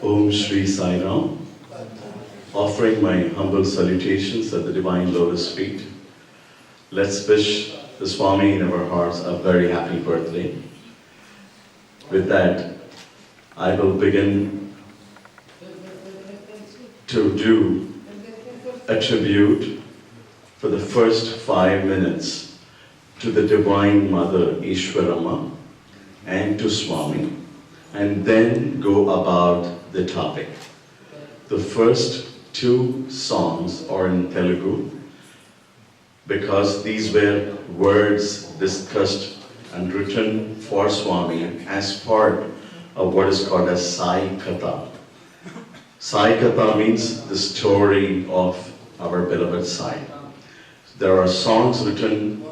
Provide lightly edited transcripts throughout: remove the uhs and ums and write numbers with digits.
Om Shri Sai Ram, offering my humble salutations at the Divine Lotus feet. Let's wish the Swami in our hearts a very happy birthday. With that, I will begin to do a tribute for the first 5 minutes to the Divine Mother Ishwarama and to Swami, and then go about the topic. The first 2 songs are in Telugu because these were words discussed and written for Swami as part of what is called as Sai Katha. Sai Katha means the story of our beloved Sai. There are songs written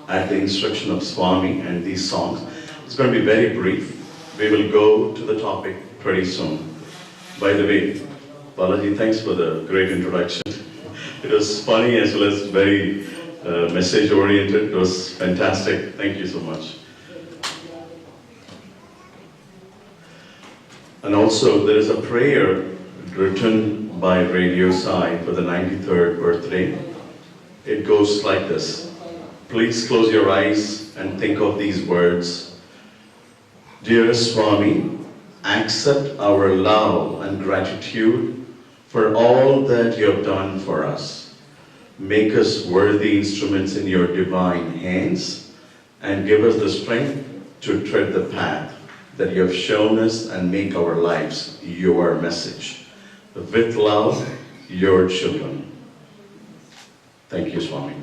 at the instruction of Swami, and these songs, it's going to be very brief. We will go to the topic pretty soon. By the way, Balaji, thanks for the great introduction. It was funny as well as very message-oriented. It was fantastic. Thank you so much. And also, there is a prayer written by Radio Sai for the 93rd birthday. It goes like this. Please close your eyes and think of these words. Dearest Swami, accept our love and gratitude for all that you have done for us. Make us worthy instruments in your divine hands and give us the strength to tread the path that you have shown us and make our lives your message. With love, your children. Thank you, Swami.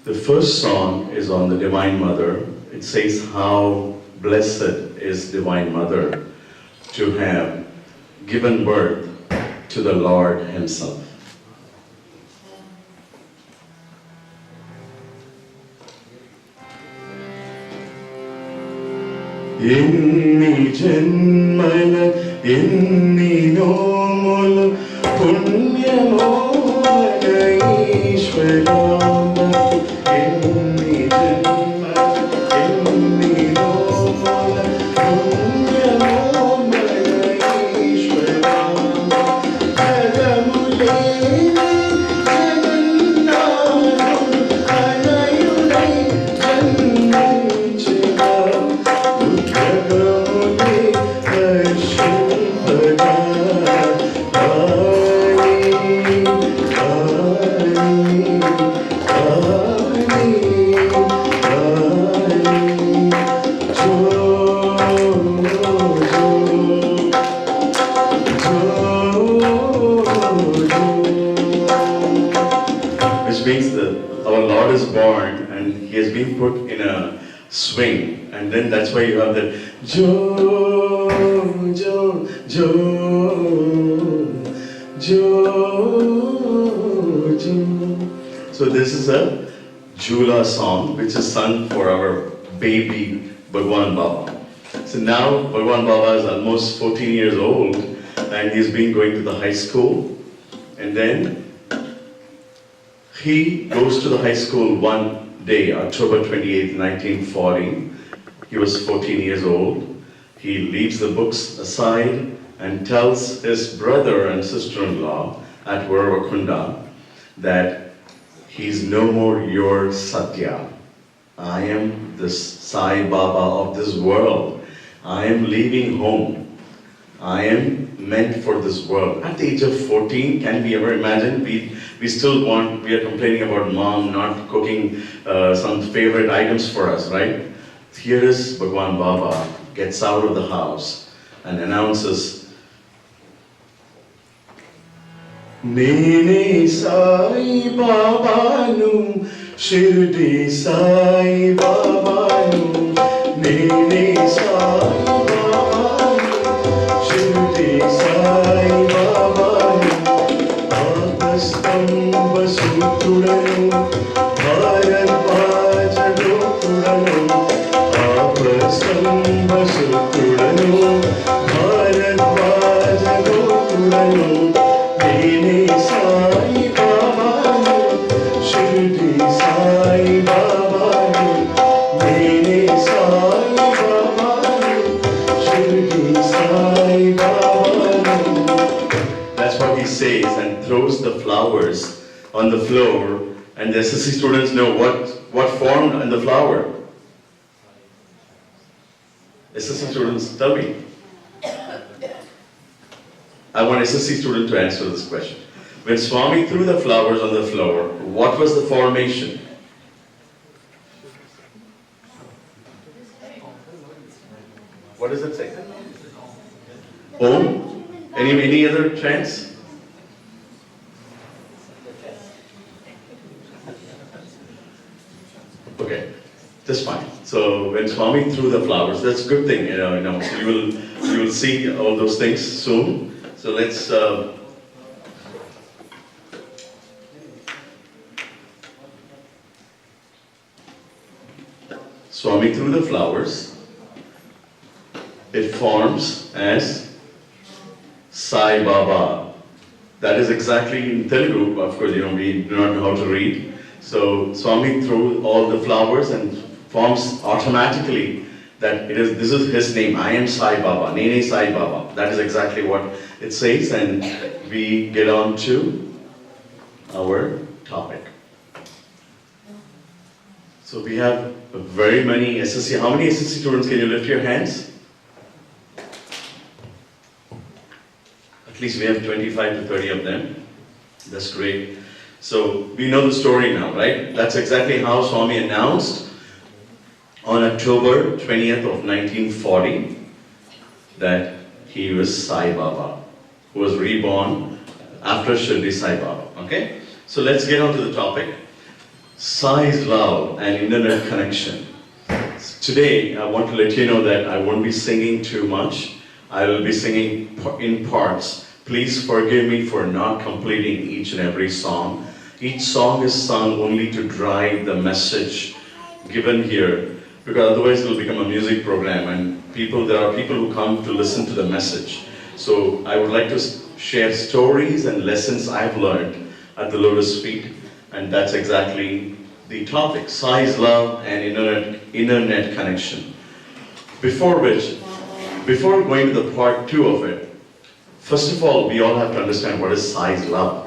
The first song is on the Divine Mother. It says how blessed is Divine Mother to have given birth to the Lord Himself. Inni janmala inni nomula punyamo Ishwarama. Inni janmala inni nomula punyamo Ishwarama. Kadamule jagannathu anayunai jannichika. Which means that our Lord is born and He has been put in a swing, and then that's why you have that Jo, Jo, Jo, Jo, Jo. So this is a Jula song which is sung for our baby Bhagwan Baba. So now Bhagwan Baba is almost 14 years old and he's been going to the high school, and then he goes to the high school one day, October 28, 1940. He was 14 years old. He leaves the books aside and tells his brother and sister-in-law at Varavakunda that he's no more your Sathya. I am the Sai Baba of this world. I am leaving home. I am meant for this world. At the age of 14, can we ever imagine? We are complaining about mom not cooking some favorite items for us, right? Here is Bhagwan Baba gets out of the house and announces, Nene Sai Baba Nu, Shirdi Sai Baba Nu, Nene Sai Baba Nu, Shirdi Sai Baba Nu, Apastam Vasutudanu, Bharat Vajadokudanu, Apastam Vasutudanu, Bharat Vajadokudanu, Nene Sai Baba Nu, Shirdi Swami says and throws the flowers on the floor, and the SSC students know what formed on the flower. SSC students, tell me. I want SSC student to answer this question. When Swami threw the flowers on the floor, what was the formation? What does it say? Om? Any other chance? Okay, that's fine. So when Swami threw the flowers, that's a good thing, So you will see all those things soon. So let's Swami threw the flowers. It forms as Sai Baba. That is exactly in Telugu. Of course, we do not know how to read. So Swami threw all the flowers and forms automatically that this is his name. I am Sai Baba. Nene Sai Baba. That is exactly what it says, and we get on to our topic. So we have very many SSC. How many SSC students? Can you lift your hands? At least we have 25 to 30 of them. That's great. So we know the story now, right? That's exactly how Swami announced on October 20th of 1940 that he was Sai Baba, who was reborn after Shirdi Sai Baba. Okay? So let's get on to the topic. Sai's love and internet connection. Today, I want to let you know that I won't be singing too much. I will be singing in parts. Please forgive me for not completing each and every song. Each song is sung only to drive the message given here, because otherwise it will become a music program, and there are people who come to listen to the message. So I would like to share stories and lessons I've learned at the Lotus feet, and that's exactly the topic: Sai's love and internet connection. Before going to the part 2 of it, first of all, we all have to understand what is Sai's love.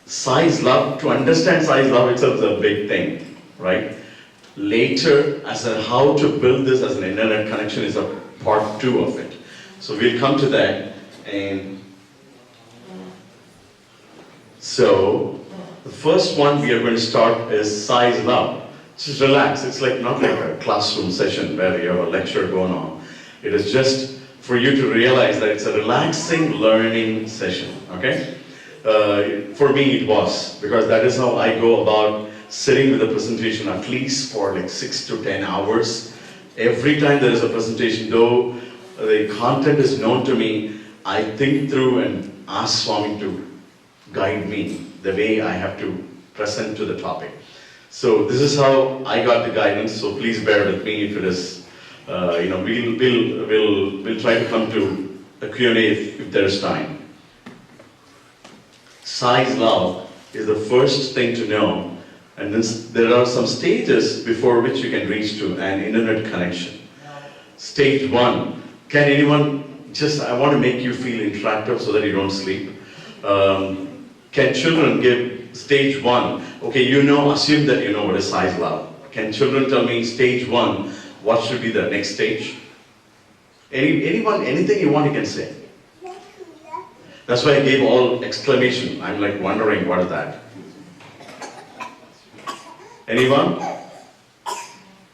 Sai's love, to understand Sai's love itself is a big thing, right? Later, as to how to build this as an internet connection is a part 2 of it. So we'll come to that. And so the first one we are going to start is Sai's love. Just relax. It's not like a classroom session where you have a lecture going on. It is just for you to realize that it's a relaxing learning session, okay? For me it was, because that is how I go about sitting with a presentation at least for 6 to 10 hours. Every time there is a presentation, though the content is known to me, I think through and ask Swami to guide me the way I have to present to the topic. So this is how I got the guidance, so please bear with me if it is, we'll try to come to a Q&A if there is time. Sai's love is the first thing to know, and then there are some stages before which you can reach to an internet connection. Stage 1. Can anyone I want to make you feel interactive so that you don't sleep. Can children give stage 1? Okay, assume that you know what is Sai's love. Can children tell me stage 1, what should be the next stage? Anyone, anything you want, you can say. That's why I gave all exclamation. I'm wondering what is that. Anyone?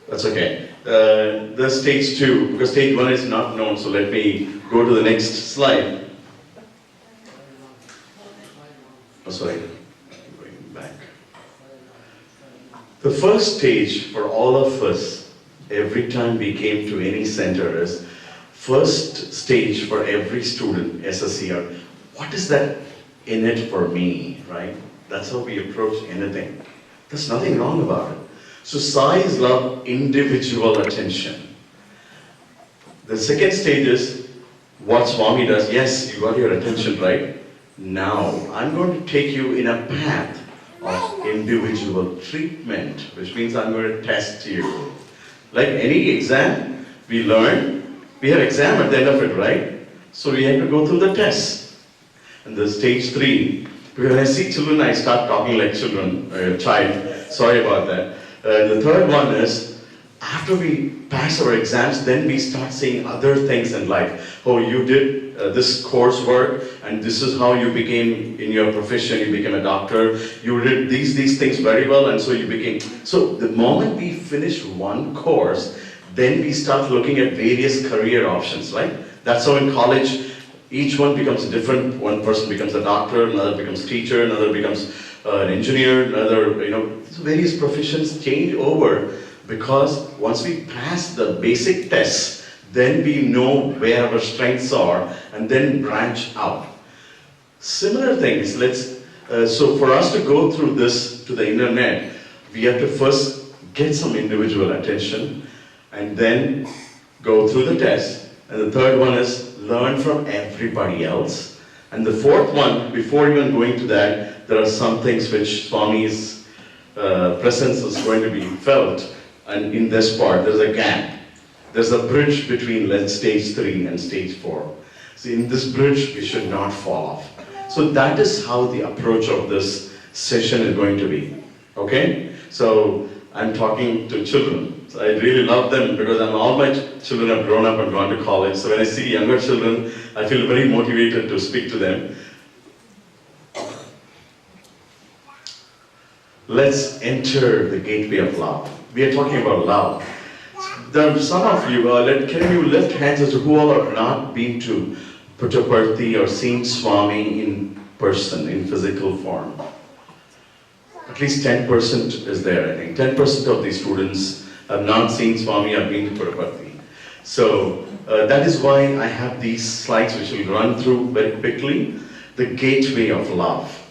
That's okay. The stage 2, because stage 1 is not known, so let me go to the next slide. Oh, sorry. Going back. The first stage for all of us, every time we came to any center, is first stage for every student, SSCR. What is that in it for me, right? That's how we approach anything. There's nothing wrong about it. So Sai's love individual attention. The second stage is what Swami does. Yes, you got your attention, right? Now, I'm going to take you in a path of individual treatment, which means I'm going to test you. Like any exam, we learn, we have exam at the end of it, right? So we have to go through the tests. And the stage 3, because when I see children, I start talking like children, a child. Sorry about that. The third one is, after we pass our exams, then we start seeing other things in life. Oh, you did this coursework, and this is how you became in your profession. You became a doctor. You did these things very well, and so you became. So the moment we finish one course, then we start looking at various career options, right? That's how in college, each one becomes different. One person becomes a doctor, another becomes teacher, another becomes an engineer, another, various professions change over, because once we pass the basic tests, then we know where our strengths are and then branch out. Similar things, so for us to go through this to the internet, we have to first get some individual attention and then go through the test. And the third one is learn from everybody else. And the fourth one, before even going to that, there are some things which Swami's presence is going to be felt. And in this part, there's a gap. There's a bridge between stage 3 and stage 4. So in this bridge, we should not fall off. So that is how the approach of this session is going to be. Okay? So I'm talking to children. So I really love them because all my children have grown up and gone to college. So when I see younger children, I feel very motivated to speak to them. Let's enter the gateway of love. We are talking about love. There are some of you, can you lift hands as to who all have not been to Puttaparthi or seen Swami in person, in physical form? At least 10% is there, I think. 10% of the students have not seen Swami, have been to Puttaparthi. So that is why I have these slides which will run through very quickly. The gateway of love.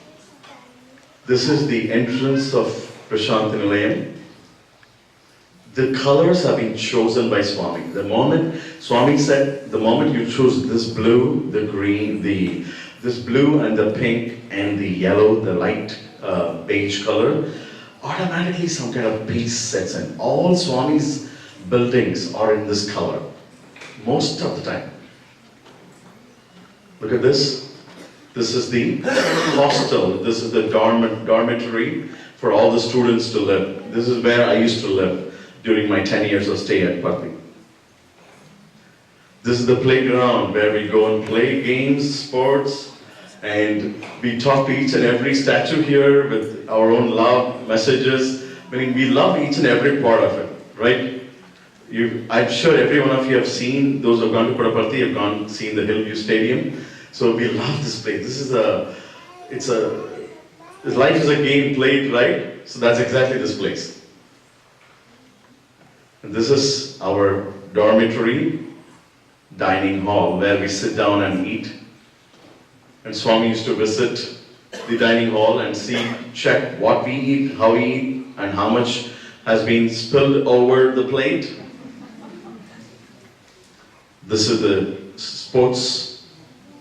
This is the entrance of Prashanthi Nilayam. The colors have been chosen by Swami. The moment Swami said, the moment you choose this blue, the green, this blue and the pink and the yellow, the light beige color, automatically some kind of peace sets in. All Swami's buildings are in this color, most of the time. Look at this. This is the hostel. This is the dormitory for all the students to live. This is where I used to live during my 10 years of stay at Parthi. This is the playground where we go and play games, sports, and we talk to each and every statue here with our own love messages. Meaning we love each and every part of it, right? I'm sure every one of you have seen, those who have gone to Puttaparthi have seen the Hillview Stadium. So we love this place. Life is a game played, right? So that's exactly this place. And this is our dormitory dining hall where we sit down and eat. And Swami used to visit the dining hall and check what we eat, how we eat, and how much has been spilled over the plate. This is the sports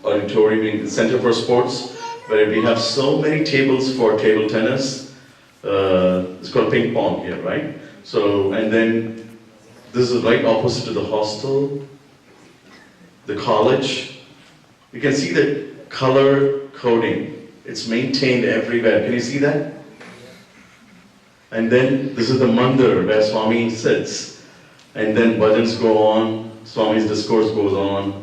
auditorium, the Center for Sports, where we have so many tables for table tennis. It's called ping pong here, right? So, and then this is right opposite to the hostel, the college. You can see the color coding. It's maintained everywhere. Can you see that? And then this is the mandir where Swami sits. And then bhajans go on, Swami's discourse goes on.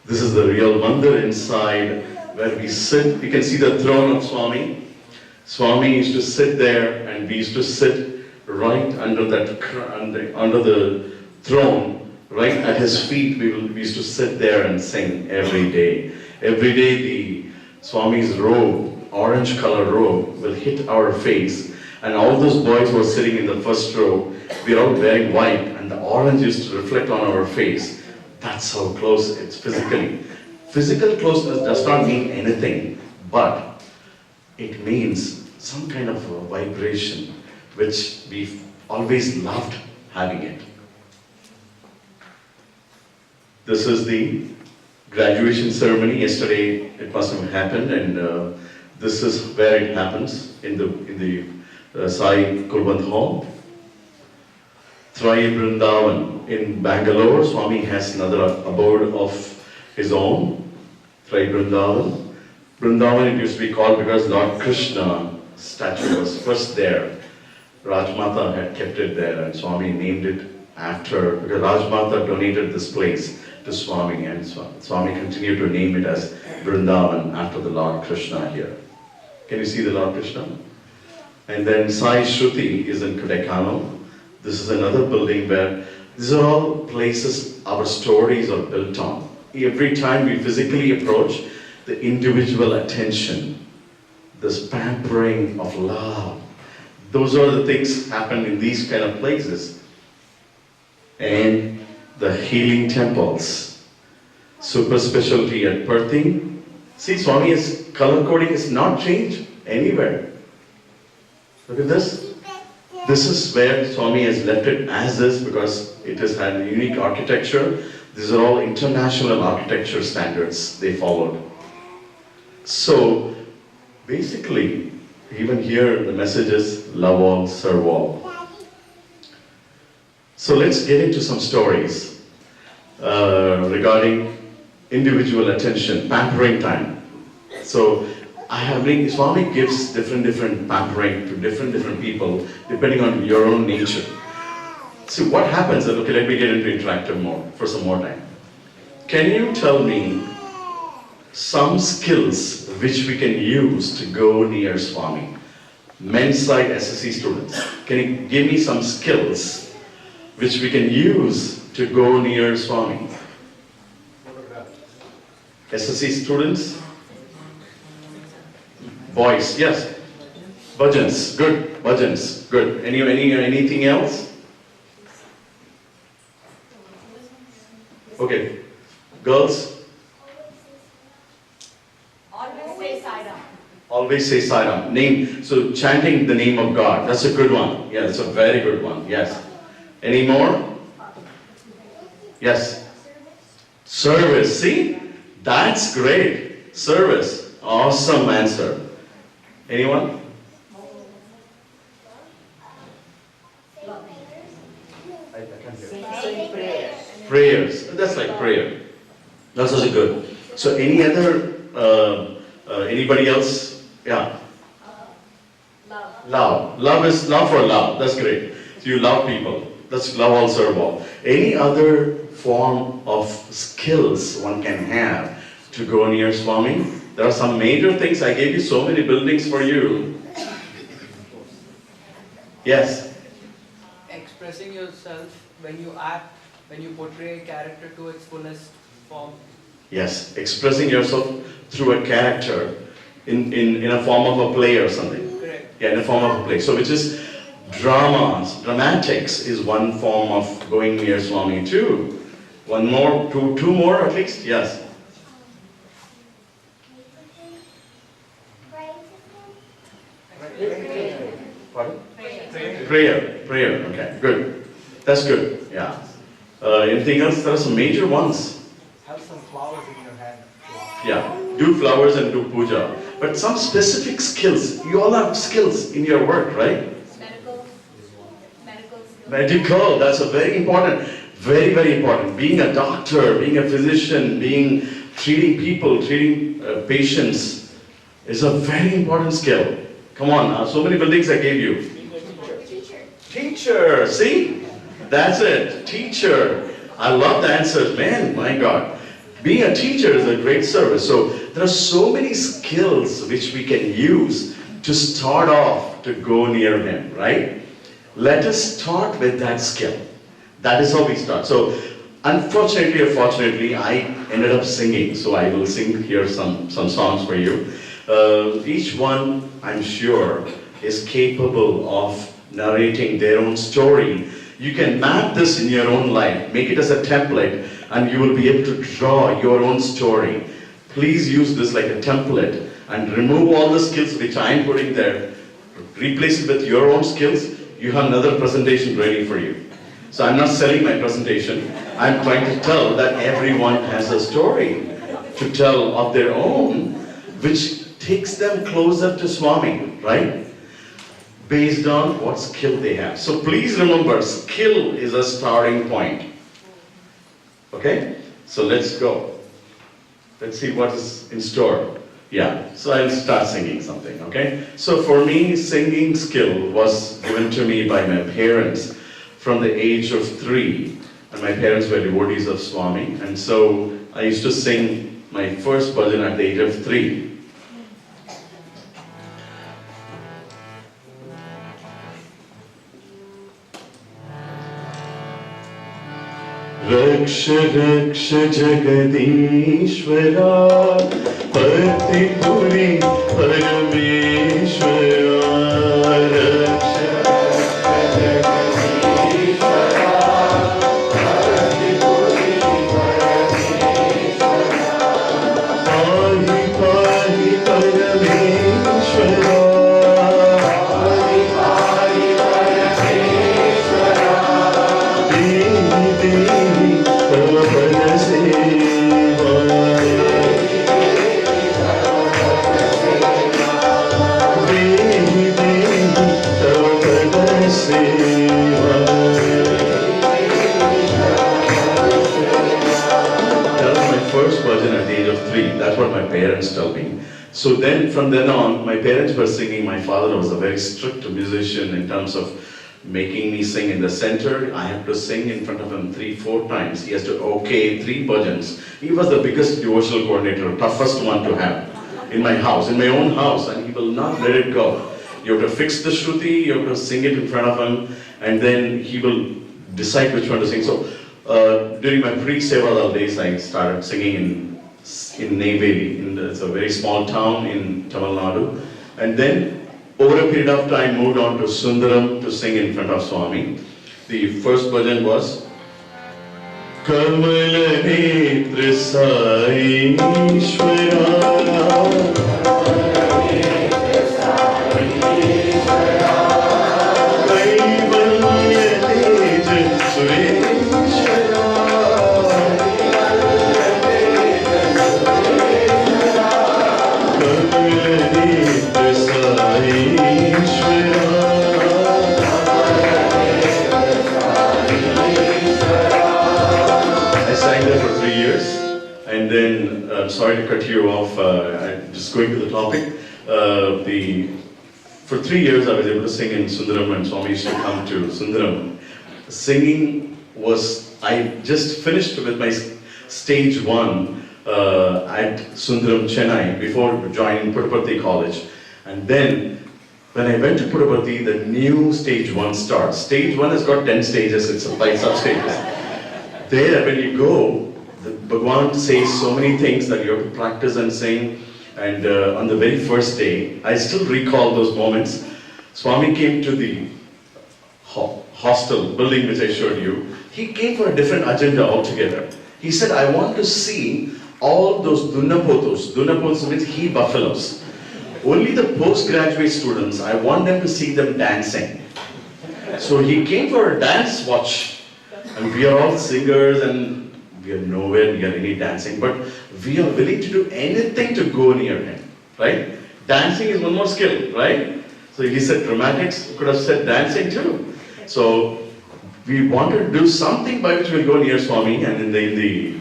This is the real mandir inside where we sit. You can see the throne of Swami. Swami used to sit there and we used to sit right under the throne, right at his feet. We used to sit there and sing every day. Every day the Swami's robe, orange color robe, will hit our face. And all those boys who were sitting in the first row, we are all wearing white and the orange used to reflect on our face. That's how close it's physically. Physical closeness does not mean anything, but it means some kind of a vibration which we've always loved having it. This is the graduation ceremony. Yesterday it must have happened, and this is where it happens in the Sai Kulbant Hall. Trai Vrindavan in Bangalore. Swami has another abode of his own. Try Vrindavan. Vrindavan it used to be called because Lord Krishna statue was first there. Rajmata had kept it there and Swami named it after, because Rajmata donated this place to Swami and Swami continued to name it as Vrindavan after the Lord Krishna here. Can you see the Lord Krishna? And then Sai Shruti is in Kodaikanal. This is another building where these are all places our stories are built on. Every time we physically approach, the individual attention, this pampering of love, those are the things happen in these kind of places. And the healing temples, super specialty at Perthing. See, Swami's color coding is not changed anywhere. Look at this. This is where Swami has left it as is because it has had a unique architecture. These are all international architecture standards they followed. So, basically, even here the message is love all, serve all. So let's get into some stories regarding individual attention, pampering time. So Swami gives different pampering to different people depending on your own nature. So what happens, okay, let me get into interactive mode for some more time. Can you tell me some skills which we can use to go near Swami? Men's side SSC students, can you give me some skills which we can use to go near Swami? SSC students? Boys, yes. Bhajans, good. Bhajans, good. Anything else? Okay. Girls? Always say Sai-Ram. Always say Sai-Ram. Name. So chanting the name of God. That's a good one. Yeah, that's a very good one. Yes. Any more? Yes. Service. See? That's great. Service. Awesome answer. Anyone? I can't hear. Say prayers. Prayers. That's like prayer. That's also good. So any other, anybody else? Yeah. Love. Love. Love is love for love. That's great. So you love people. That's love all, serve all. Any other form of skills one can have to go near Swami? There are some major things. I gave you so many buildings for you. Yes? Expressing yourself when you act, when you portray a character to its fullest form. Yes, expressing yourself through a character in a form of a play or something. Correct. Yeah, in a form of a play. So which is dramas, dramatics is one form of going near Swami too. One more, two more at least? Yes. Pardon? Prayer, okay, good. That's good, yeah. Anything else? There are some major ones. Have some flowers in your hand. Yeah, do flowers and do puja. But some specific skills. You all have skills in your work, right? Medical skills. Medical, that's a very important, very important. Being a doctor, being a physician, treating people, treating patients is a very important skill. Come on, so many buildings I gave you. Teacher, see? That's it, teacher. I love the answers, man, my God. Being a teacher is a great service. So there are so many skills which we can use to start off to go near Him, right? Let us start with that skill. That is how we start. So unfortunately or fortunately, I ended up singing. So I will sing here some songs for you. Each one, I'm sure, is capable of narrating their own story. You can map this in your own life, make it as a template, and you will be able to draw your own story. Please use this like a template and remove all the skills which I am putting there, replace it with your own skills. You have another presentation ready for you. So I'm not selling my presentation. I'm trying to tell that everyone has a story to tell of their own, which takes them closer to Swami, right? Based on what skill they have. So please remember, skill is a starting point. Okay? So let's go. Let's see what is in store. Yeah, so I'll start singing something, okay? So for me, singing skill was given to me by my parents from the age of 3. And my parents were devotees of Swami. And so I used to sing my first bhajan at the age of 3. रक्ष रक्ष जगदीश्वरा पतिपुरी परमेश्वरा रक्ष रक्ष जगदीश्वरा पतिपुरी परमेश्वरा पाहि पाहि परमेश्वरा पाहि पाहि परमेश्वरा देहि देहि तव पद सेवा देहि देहि तव पद सेवा That was my first bhajan at the age of 3. That's what my parents told me. So then, from then on, my parents were singing. My father was a very strict musician in terms of making me sing in the center. I have to sing in front of him 3-4 times. He has to okay 3 bhajans. He was the biggest devotional coordinator, toughest one to have in my house, in my own house, and he will not let it go. You have to fix the shruti, you have to sing it in front of him, and then he will decide which one to sing. So during my pre-Sevadal days, I started singing in Neyveli. It's a very small town in Tamil Nadu. And then over a period of time, moved on to Sundaram to sing in front of Swami. The first bhajan was Kamala Netra Sai Ishwara Kaivalya Teja Sureshwara Kamala Netra Sai Ishwara I sang there for 3 years, and then, sorry to cut you off, I'm just going to the topic. For 3 years I was able to sing in Sundaram, and Swami used to come to Sundaram. Singing was, I just finished with my stage 1 at Sundaram, Chennai, before joining Puttaparthi College. And then, when I went to Puttaparthi, the new stage 1 starts. Stage 1 has got 10 stages, it's 5 sub-stages. There, when you go, the Bhagwan says so many things that you have to practice and sing. And on the very first day, I still recall those moments. Swami came to the hostel building which I showed you. He came for a different agenda altogether. He said, I want to see all those Dunnapothos. Dunnapothos means he buffaloes. Only the postgraduate students, I want them to see them dancing. So he came for a dance watch. And we are all singers and we are nowhere near any dancing, but we are willing to do anything to go near him, right? Dancing is one more skill, right? So he said dramatics, could have said dancing too. So we wanted to do something by which we'll go near Swami, and in the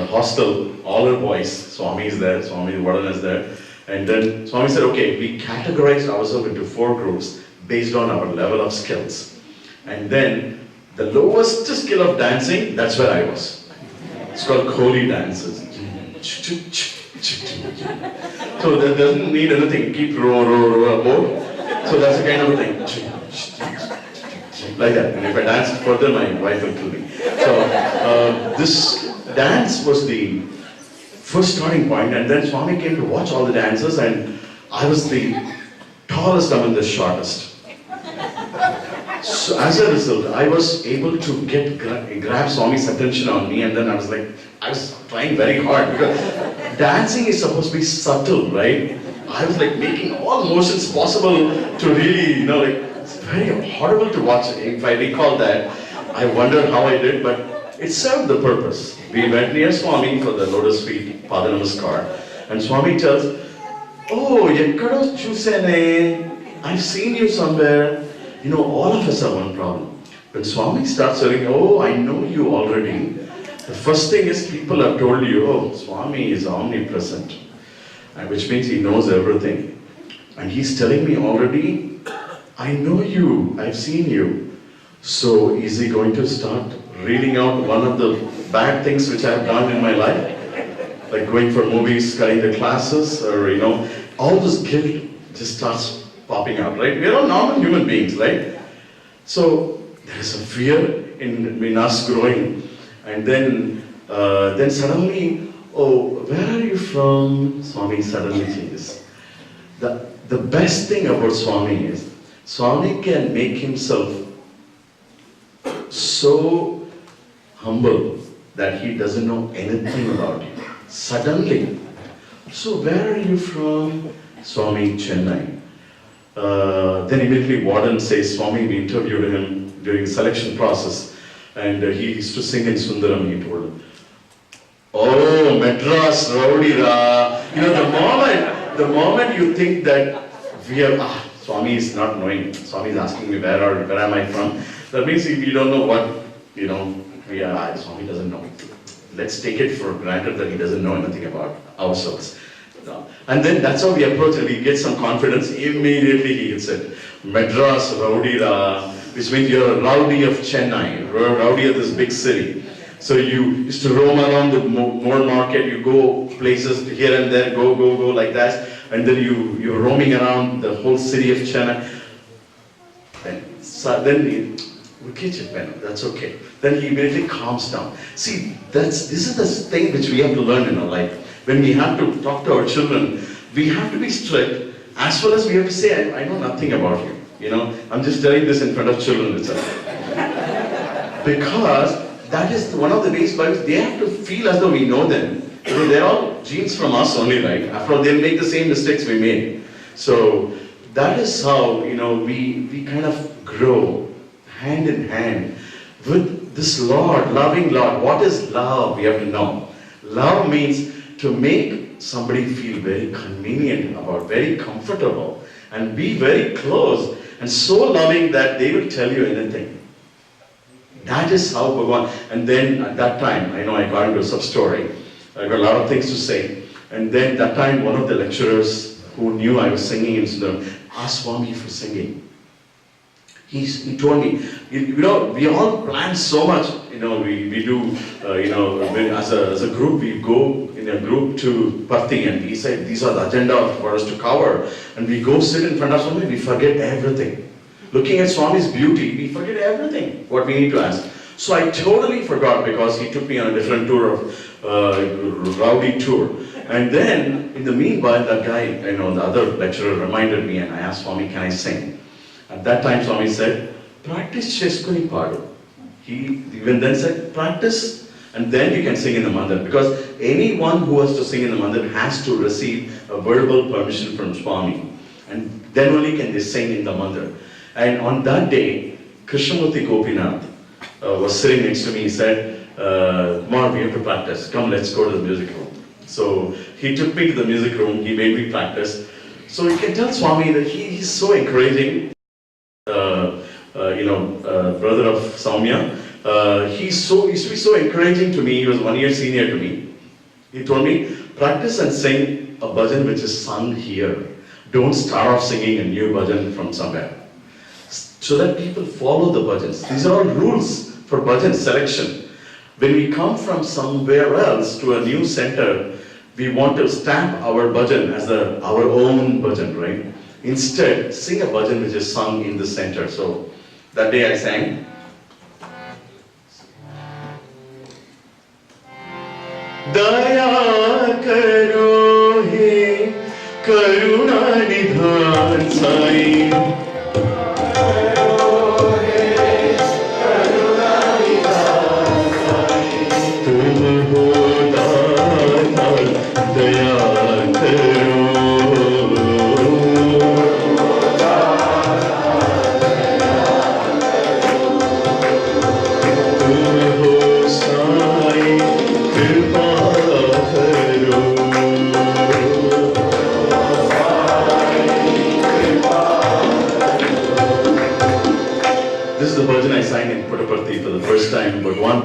hostel, all our boys, Swami is there, Swami Vadan is there, and then Swami said, okay, we categorized ourselves into 4 groups based on our level of skills. And then the lowest skill of dancing, that's where I was. It's called Kholi dances. So that doesn't need anything. Keep row, boat. So that's the kind of thing. Like that. And if I dance further, my wife will kill me. So this dance was the first starting point, and then Swami came to watch all the dances, and I was the tallest among the shortest. So as a result, I was able to grab Swami's attention on me, and then I was trying very hard, because dancing is supposed to be subtle, right? I was like making all motions possible to really, it's very horrible to watch. If I recall that, I wondered how I did, but it served the purpose. We went near Swami for the lotus feet, Pada Namaskar, and Swami tells, oh, ekkado chusene, I've seen you somewhere. All of us have one problem. When Swami starts saying, oh, I know you already, The first thing is people have told you, oh, Swami is omnipresent, and which means he knows everything. And he's telling me already, I know you, I've seen you. So is he going to start reading out one of the bad things which I've done in my life? Like going for movies, cutting the classes, or all this guilt just starts popping out, right? We are all normal human beings, right? So there is a fear in us growing, and then suddenly, oh, where are you from? Swami suddenly changes. The best thing about Swami is, Swami can make himself so humble that he doesn't know anything about you. Suddenly. So where are you from? Swami, Chennai. Then immediately warden says, Swami, we interviewed him during the selection process, and he used to sing in Sundaram, he told him. Oh, Madras, Rowdy Ra. The moment you think that we are, Swami is not knowing, Swami is asking me where am I from, that means we don't know what, we are, Swami doesn't know. Let's take it for granted that he doesn't know anything about ourselves. And then that's how we approach it. We get some confidence. Immediately he gets it. Madras, Rowdy Ra, which means you're a rowdy of Chennai, rowdy of this big city. So you used to roam around the more market, you go places here and there, go like that, and then you're roaming around the whole city of Chennai. Then that's okay. Then he immediately calms down. See, this is the thing which we have to learn in our life. When we have to talk to our children, we have to be strict, as well as we have to say, I know nothing about you. I'm just telling this in front of children itself. Because that is one of the ways by which they have to feel as though we know them. They're all genes from us only, right? After all, they'll make the same mistakes we made. So that is how, we kind of grow hand in hand with this Lord, loving Lord. What is love? We have to know. Love means to make somebody feel very convenient about, very comfortable, and be very close, and so loving that they will tell you anything. That is how Bhagavan, and then at that time, I know I got into a sub-story, I got a lot of things to say, and then that time one of the lecturers who knew I was singing in Sundaram asked Swami for singing. He told me, we all plan so much, we do, as a group, we go in a group to Parthi, and he said, these are the agenda for us to cover, and we go sit in front of Swami, we forget everything. Looking at Swami's beauty, we forget everything, what we need to ask. So I totally forgot, because he took me on a different tour of, rowdy tour. And then, in the meanwhile, that guy, the other lecturer reminded me, and I asked Swami, can I sing? At that time, Swami said, practice Cheskuni Padu. He even then said, practice, and then you can sing in the mandir. Because anyone who has to sing in the mandir has to receive a verbal permission from Swami. And then only can they sing in the mandir. And on that day, Krishnamurti Gopinath was sitting next to me. He said, Kumar, we have to practice. Come, let's go to the music room. So he took me to the music room. He made me practice. So you can tell Swami that he's so encouraging. Brother of Saumya. He used to be so encouraging to me. He was 1 year senior to me. He told me, practice and sing a bhajan which is sung here. Don't start off singing a new bhajan from somewhere. So that people follow the bhajans. These are all rules for bhajan selection. When we come from somewhere else to a new center, we want to stamp our bhajan as our own bhajan, right? Instead, sing a bhajan which is sung in the center. So that day I sang. Daya karo he karuna nidhan sai.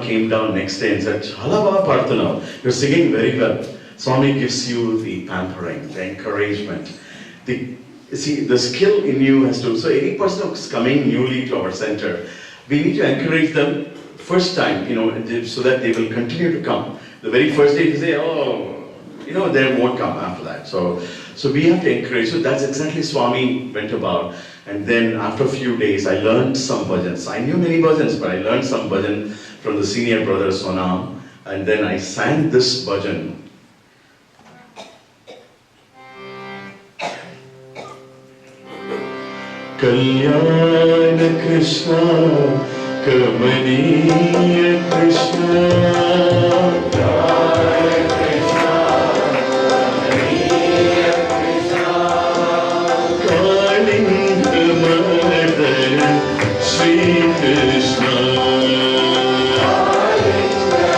came down next day and said, Halava Partana, you're singing very well. Swami gives you the pampering, the encouragement. The skill in you has to, so any person who's coming newly to our center, we need to encourage them first time, so that they will continue to come. The very first day, they say, they won't come after that. So we have to encourage. So that's exactly Swami went about. And then after a few days, I learned some bhajans. I knew many bhajans, but I learned some bhajan from the senior brother Sonam. And then I sang this bhajan. Kalyana Krishna, Kamaniya Krishna, Kalyana Krishna, Kamaniya Krishna, Kalinga Mardana, Shri Krishna, Kalinga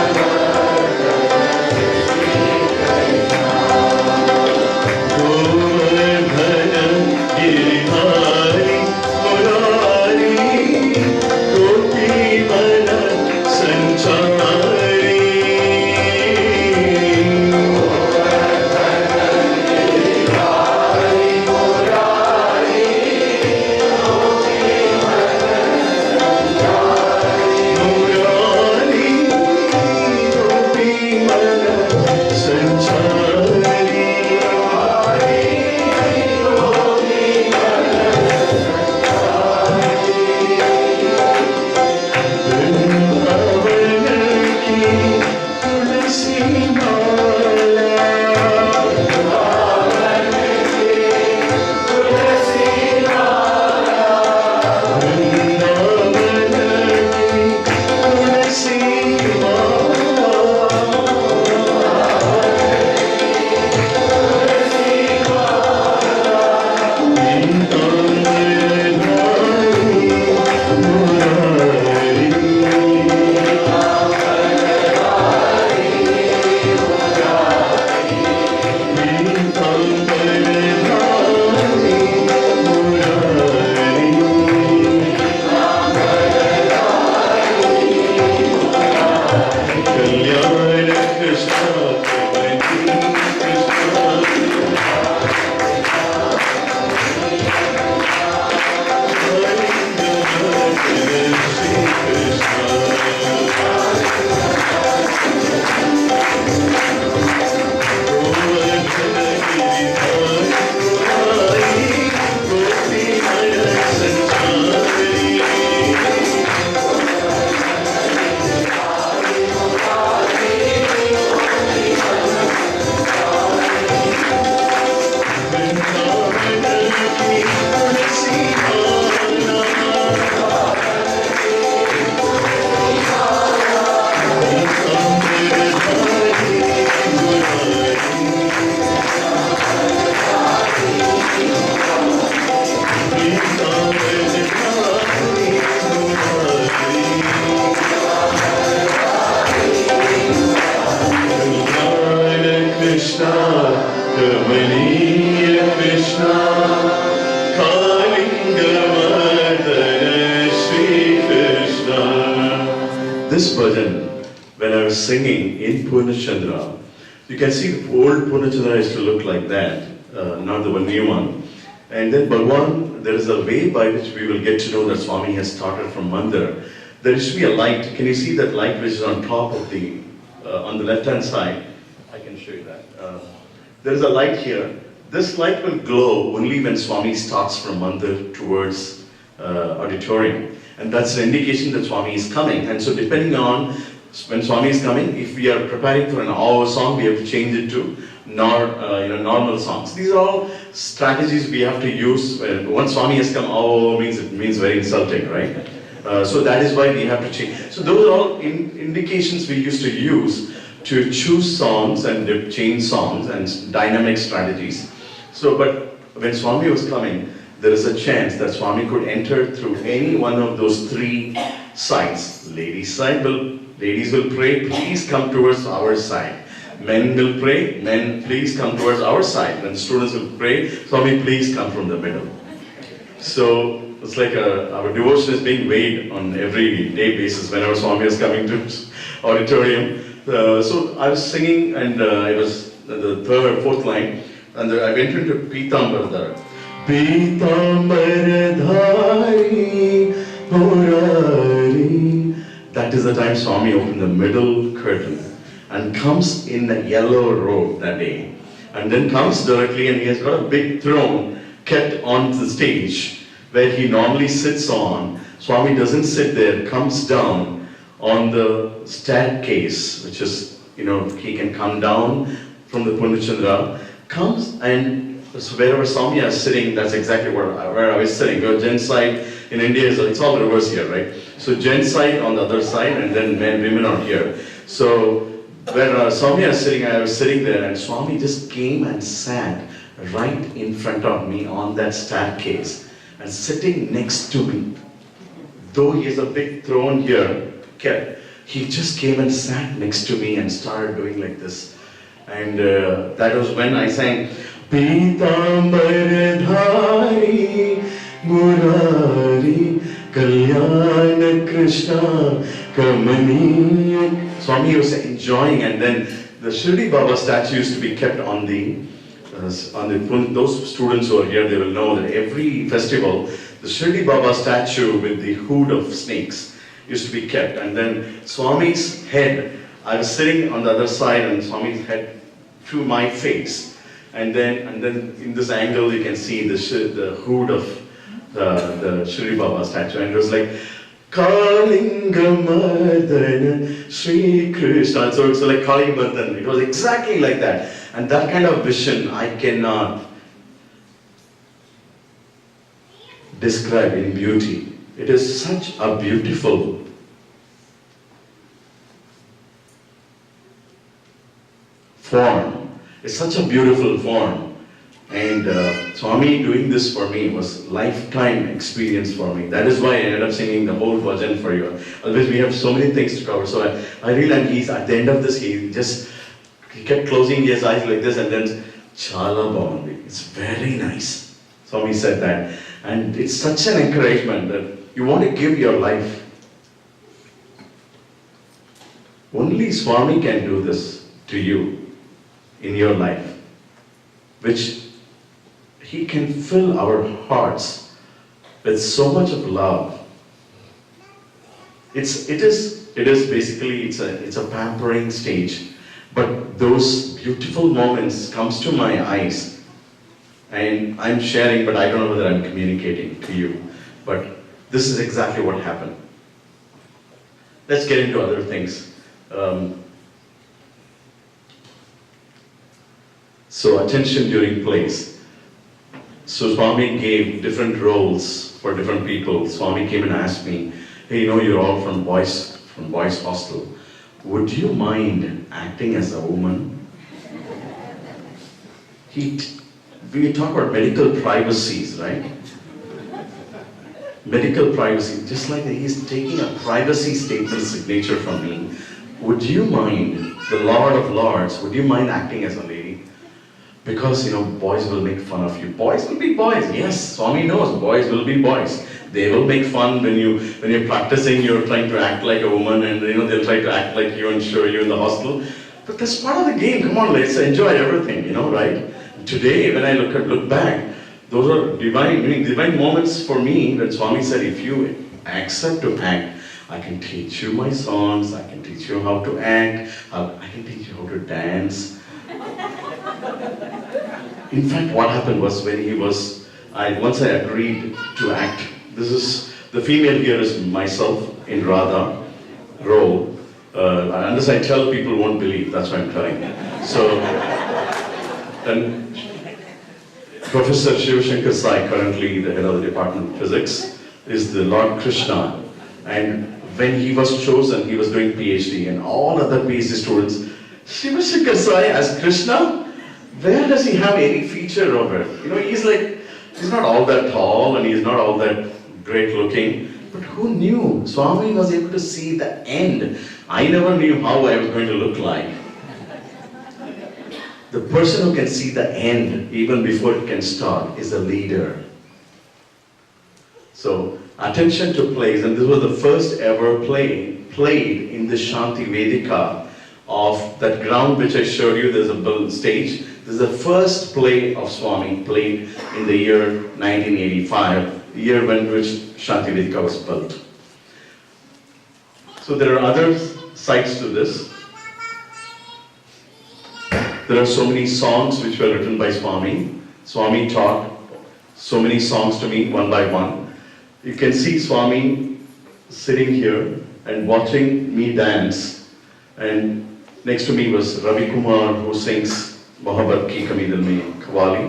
Mardana, Shri Krishna, Govardhana Giridhari, This bhajan, when I was singing in Purnachandra, you can see the old Purnachandra used to look like that, not the one new one. And then Bhagwan, there is a way by which we will get to know that Swami has started from Mandir. There used to be a light. Can you see that light which is on top of the, on the left hand side? I can show you that. There is a light here. This light will glow only when Swami starts from Mandir towards auditorium. And that's an indication that Swami is coming. And so depending on when Swami is coming, if we are preparing for an hour song, we have to change it to normal songs. These are all strategies we have to use. Once Swami has come, it means very insulting, right? So that is why we have to change. So those are all indications we used to use to choose songs and change songs and dynamic strategies. So, but when Swami was coming, there is a chance that Swami could enter through any one of those three sides. Ladies will pray, please come towards our side. Men will pray, men please come towards our side. When students will pray, Swami please come from the middle. So it's like our devotion is being weighed on every day basis whenever Swami is coming to auditorium. So I was singing, and I was the third, fourth line, and I went into Pitambardhara. Pitambardhari Murari. That is the time Swami opened the middle curtain and comes in a yellow robe that day. And then comes directly, and he has got a big throne kept on the stage where he normally sits on. Swami doesn't sit there, comes down on the staircase, which is, he can come down from the Purnachandra, comes, and so wherever Swami is sitting, that's exactly where I was sitting. Because Gen side in India, it's all reverse here, right? So Gen side on the other side, and then women are here. So where Swami is sitting, I was sitting there, and Swami just came and sat right in front of me on that staircase, and sitting next to me. Though he has a big throne here, he just came and sat next to me and started doing like this. And that was when I sang Pitambardhari Murari Kalyana Krishna Kamaniya. Swami was enjoying, and then the Shirdi Baba statue used to be kept on those students who are here, they will know that every festival, the Shirdi Baba statue with the hood of snakes used to be kept. And then Swami's head, I was sitting on the other side, and Swami's head to my face. And then in this angle you can see the hood of the Shri Baba statue, and it was like Kalingamardana Sri Krishna. So it's like Kalingamardana. It was exactly like that. And that kind of vision I cannot describe in beauty. It is such a beautiful form. It's such a beautiful form. And Swami doing this for me was lifetime experience for me. That is why I ended up singing the whole bhajan for you. Otherwise we have so many things to cover. So I realized he's at the end of this, he kept closing his eyes like this, and then Chala Bhavandi. It's very nice. Swami said that. And it's such an encouragement that you want to give your life. Only Swami can do this to you in your life, which he can fill our hearts with so much of love. It is basically it's a pampering stage, but those beautiful moments comes to my eyes, and I'm sharing, but I don't know whether I'm communicating to you. But this is exactly what happened. Let's get into other things. So attention during plays. So Swami gave different roles for different people. Swami came and asked me, hey, you're all from boys hostel. Would you mind acting as a woman? We talk about medical privacies, right? Medical privacy, just like he's taking a privacy statement signature from me. Would you mind, the Lord of Lords, would you mind acting as a lady? Because, boys will make fun of you. Boys will be boys. Yes, Swami knows boys will be boys. They will make fun when you're practicing, you're trying to act like a woman, and they'll try to act like you and show you in the hostel. But that's part of the game. Come on, let's enjoy everything, right? Today, when I look back, those are divine moments for me when Swami said, if you accept to act, I can teach you my songs, I can teach you how to act, I can teach you how to dance. In fact, what happened was once I agreed to act, the female here is myself in Radha role. Unless I tell, people won't believe, that's why I'm telling. So, and Professor Shiva Shankar Sai, currently the head of the Department of Physics, is the Lord Krishna. And when he was chosen, he was doing PhD, and all other PhD students, Shiva Shankar Sai as Krishna? Where does he have any feature of it? He's not all that tall, and he's not all that great looking. But who knew? Swami was able to see the end. I never knew how I was going to look like. The person who can see the end, even before it can start, is a leader. So, attention to plays, and this was the first ever play played in the Shanti Vedika of that ground which I showed you. There's a stage. This is the first play of Swami played in the year 1985, the year when which Shanti Vedika was built. So there are other sides to this. There are so many songs which were written by Swami. Swami taught so many songs to me one by one. You can see Swami sitting here and watching me dance. And next to me was Ravi Kumar, who sings Mohabbat Ki Kami Dil Mein Qawwali.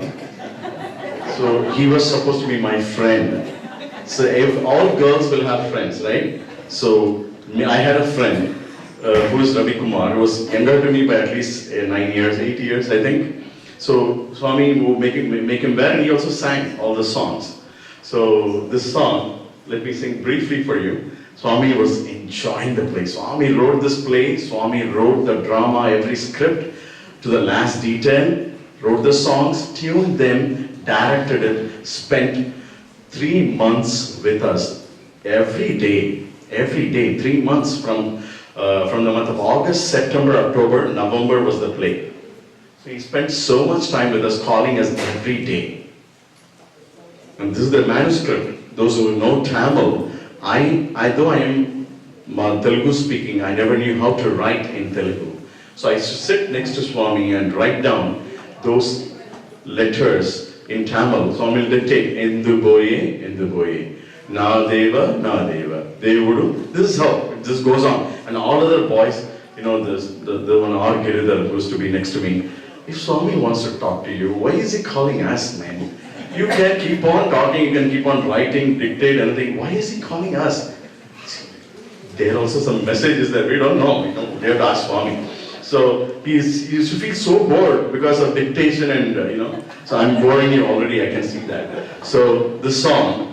So he was supposed to be my friend. So if all girls will have friends, right? So I had a friend who is Ravi Kumar, who was younger to me by at least 9 years, 8 years, I think. So Swami would make him wear, and he also sang all the songs. So this song, let me sing briefly for you. Swami was enjoying the play. Swami wrote this play. Swami wrote the drama, every script to the last detail. Wrote the songs, tuned them, directed it, spent 3 months with us every day, 3 months from the month of August, September, October, November was the play. So he spent so much time with us, calling us every day. And this is the manuscript. Those who know Tamil, though I am Telugu speaking, I never knew how to write in Telugu. So I used to sit next to Swami and write down those letters in Tamil. Swami will dictate, Endu boye, na deva, devudu. This is how this goes on. And all other boys, the one R. Giridhar who used to be next to me, if Swami wants to talk to you, why is he calling us, man? You can keep on talking, you can keep on writing, dictate anything. Why is he calling us? There are also some messages that we don't know. We have to ask Swami. So he used to feel so bored because of dictation and, So I'm boring you already, I can see that. So the song.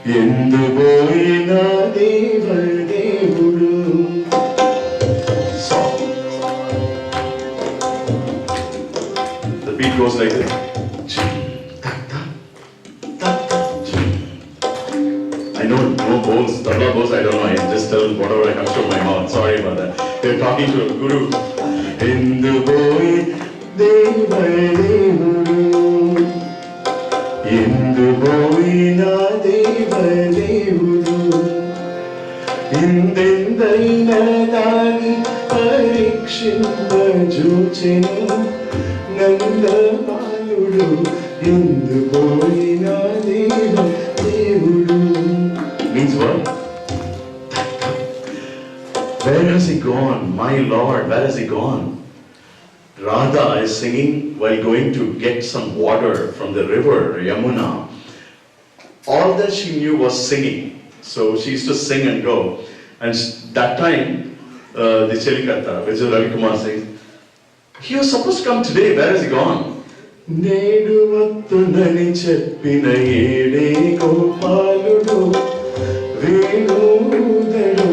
Endu boyina deva devudu. Song. The beat goes like this. I know no bowls, tabla bowls, I don't know. I just tell whatever comes to my mouth. Sorry about that. They're talking to a guru. Endu boy deva devudu. Endu boyina deva devudu. Indendaina dani parikshinpa juchenu nanda baludu. Endu boyina deva devudu. Means what? Where has he gone? My Lord, where has he gone? Radha is singing while going to get some water from the river, Yamuna. All that she knew was singing. So she used to sing and go. And that time, the Chelikata, which is Ravi Kumar sings, he was supposed to come today. Where has he gone? Nedu vattunani cheppina ede gopaludu venudadu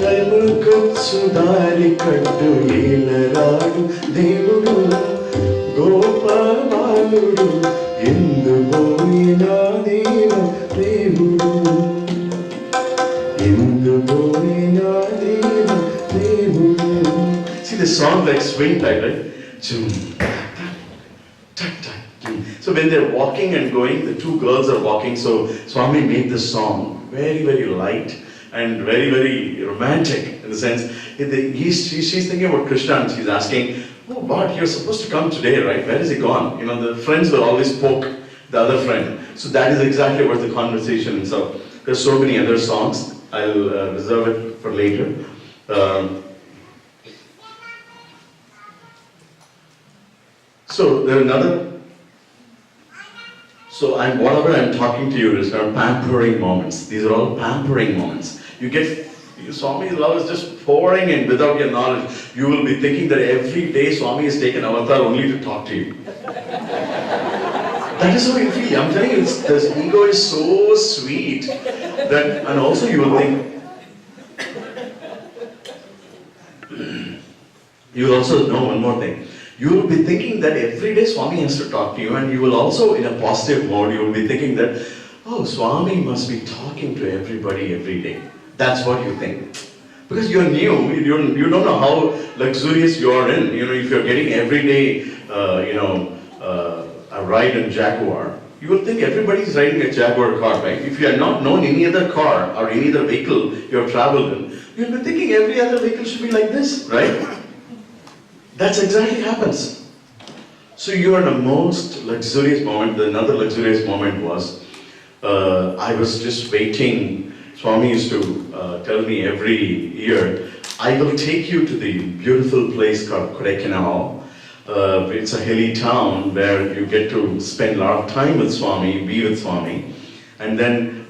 nalmukutsu dari kaddu elaradu devudu gopaludu endu boyina deva devudu endu boyina deva devudu. See the song like swing type, right? Chum. So when they're walking and going, the two girls are walking, so Swami made the song very, very light and very, very romantic in the sense, she's thinking about Krishna and she's asking, oh but you're supposed to come today, right? Where is he gone? The friends will always poke the other friend. So that is exactly what the conversation is. So there's so many other songs, I'll reserve it for later. So there are another. So whatever I'm talking to you is kind of pampering moments. These are all pampering moments. Swami's love is just pouring in without your knowledge. You will be thinking that every day Swami has taken avatar only to talk to you. That is how you feel. I'm telling you, this ego is so sweet that, and also you will think, you will also know one more thing. You will be thinking that every day Swami has to talk to you, and you will also, in a positive mode, you will be thinking that, oh, Swami must be talking to everybody every day. That's what you think. Because you're new, you don't know how luxurious you are in. If you're getting every day, a ride in Jaguar, you will think everybody's riding a Jaguar car, right? If you have not known any other car or any other vehicle you have traveled in, you'll be thinking every other vehicle should be like this, right? That's exactly happens. So you are in the most luxurious moment. Another luxurious moment was, I was just waiting. Swami used to tell me every year, I will take you to the beautiful place called Kodaikanal. It's a hilly town where you get to spend a lot of time with Swami, be with Swami, and then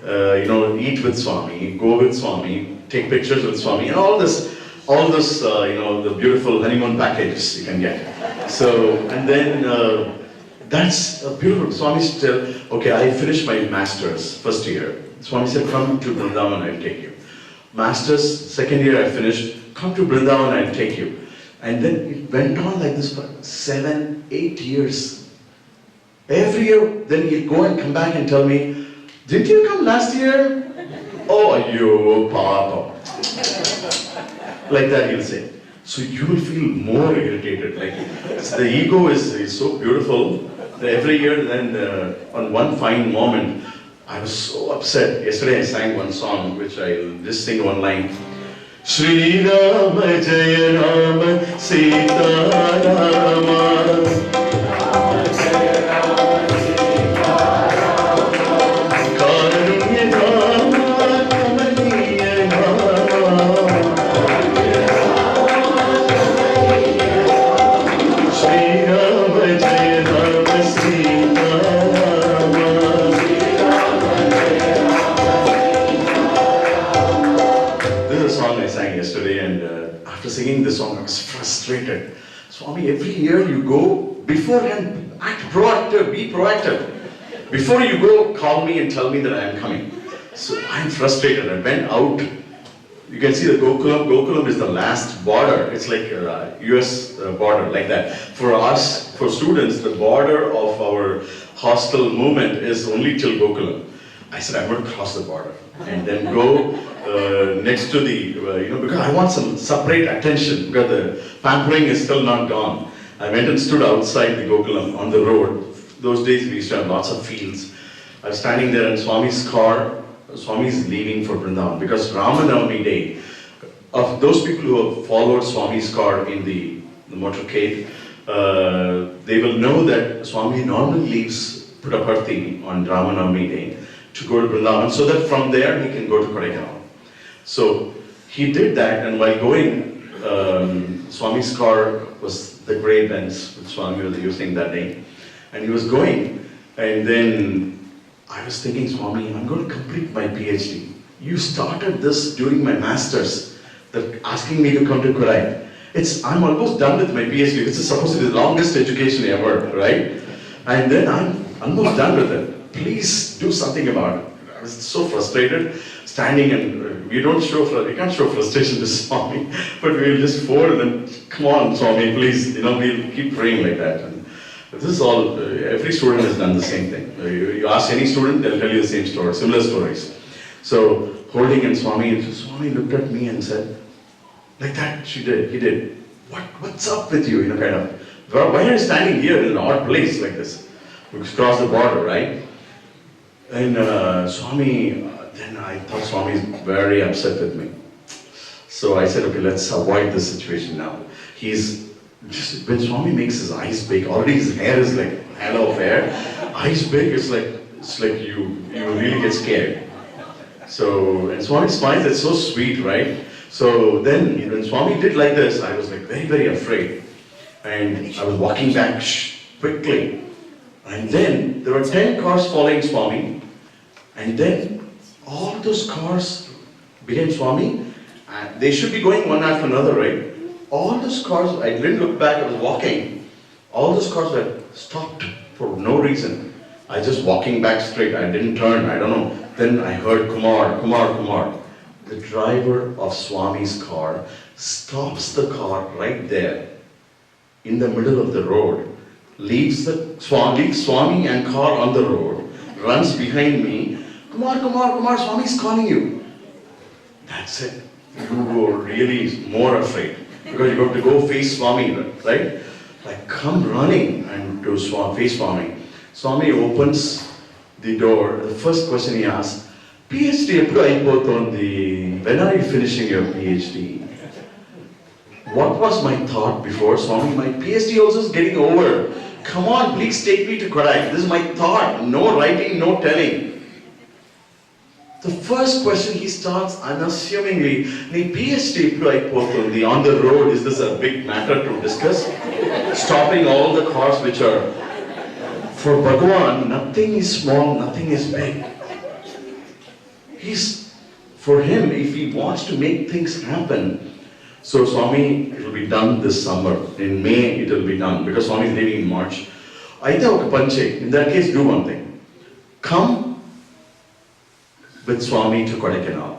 eat with Swami, go with Swami, take pictures with Swami, and all this, the beautiful honeymoon packages you can get. So, and then that's a beautiful. Swami said, okay, I finished my masters first year. Swami said, come to Vrindavan, I'll take you. Masters, second year I finished, come to Vrindavan, I'll take you. And then it went on like this for 7, 8 years. Every year, then he'd go and come back and tell me, didn't you come last year? Oh, you papa. Like that he'll say. So you will feel more irritated. Like the ego is so beautiful that every year, then on one fine moment, I was so upset. Yesterday I sang one song, which I'll just sing one line. Shri Rama Jaya Rama Sita Rama Karunya Rama Kamaniya Rama Shri Rama Jaya Rama Sita Rama. This is a song I sang yesterday, and after singing this song I was frustrated. Swami, every year you go beforehand, act proactive, be proactive. Before you go, call me and tell me that I am coming. So I'm frustrated. I went out. You can see the Gokulam. Gokulam is the last border. It's like a US border, like that. For us, for students, the border of our hostel movement is only till Gokulam. I said, I'm going to cross the border and then go next to the, because I want some separate attention, because the pampering is still not gone. I went and stood outside the Gokulam on the road. Those days we used to have lots of fields. I was standing there in Swami's car. Swami's leaving for Vrindavan because Ramanavami day, of those people who have followed Swami's car in the motorcade, they will know that Swami normally leaves Puttaparthi on Ramanavami day to go to Vrindavan, so that from there he can go to Kodaikanal. So he did that, and while going, Swami's car was the grey Benz which Swami was using that day, and he was going, and then I was thinking, Swami, I'm going to complete my PhD. You started this during my masters, that asking me to come to Kodai. I'm almost done with my PhD. This is supposed to be the longest education ever, right? And then I'm almost done with it. Please do something about it. I was so frustrated, standing, and we can't show frustration to Swami, but we'll just fold and then, come on, Swami, please, we'll keep praying like that. And this is all, every student has done the same thing. You ask any student, they'll tell you the same story, similar stories. So, holding and Swami looked at me and said, like that, he did. What's up with you, kind of, why are you standing here in an odd place like this? We cross the border, right? And Swami, then I thought Swami is very upset with me. So I said, okay, let's avoid this situation now. When Swami makes his eyes big, already his hair is like halo of hair. Eyes big, it's like you really get scared. So, and Swami smiles, it's so sweet, right? So then, when Swami did like this, I was like very, very afraid. And I was walking back quickly. And then, there were 10 cars following Swami. And then, all those cars behind Swami, and they should be going one after another, right? All those cars, I didn't look back, I was walking. All those cars were stopped for no reason. I just walking back straight, I didn't turn, I don't know. Then I heard Kumar, Kumar, Kumar. The driver of Swami's car stops the car right there, in the middle of the road, leaves Swami and car on the road, runs behind me, Kumar, Swami's calling you. That's it. You were really more afraid because you got to go face Swami, right? Like come running and to face Swami. Swami opens the door. The first question he asks, PhD ఎప్పుడు అయిపోతుంది? When are you finishing your PhD? What was my thought before? Swami, my PhD also is getting over. Come on, please take me to Kodak. This is my thought. No writing, no telling. The first question he starts unassumingly, "Nee PhD eppudu ayipotundi on the road, is this a big matter to discuss?" Stopping all the cars which are... For Bhagavan, nothing is small, nothing is big. For him, if he wants to make things happen, so Swami, it will be done this summer. In May, it will be done because Swami is leaving in March. Aitha oka panche. In that case, do one thing. Come with Swami to Kodaikanal.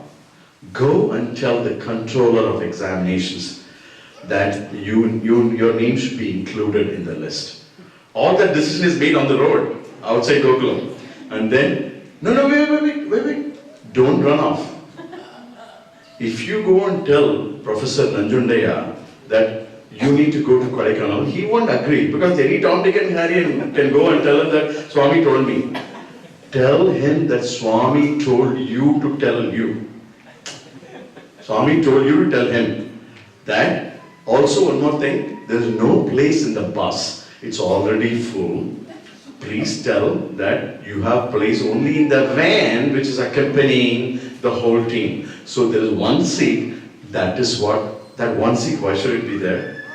Go and tell the controller of examinations that your name should be included in the list. All that decision is made on the road, outside Gokulam. And then, no, wait. Don't run off. If you go and tell Professor Nanjundaya that you need to go to Kodaikanal, he won't agree because any Tom, Dick and Harry can go and tell him that Swami told me. Tell him that Swami told you to tell you. Swami told you to tell him that. Also, one more thing, there is no place in the bus. It's already full. Please tell that you have place only in the van which is accompanying the whole team. So there is one seat. That one seat, why should it be there?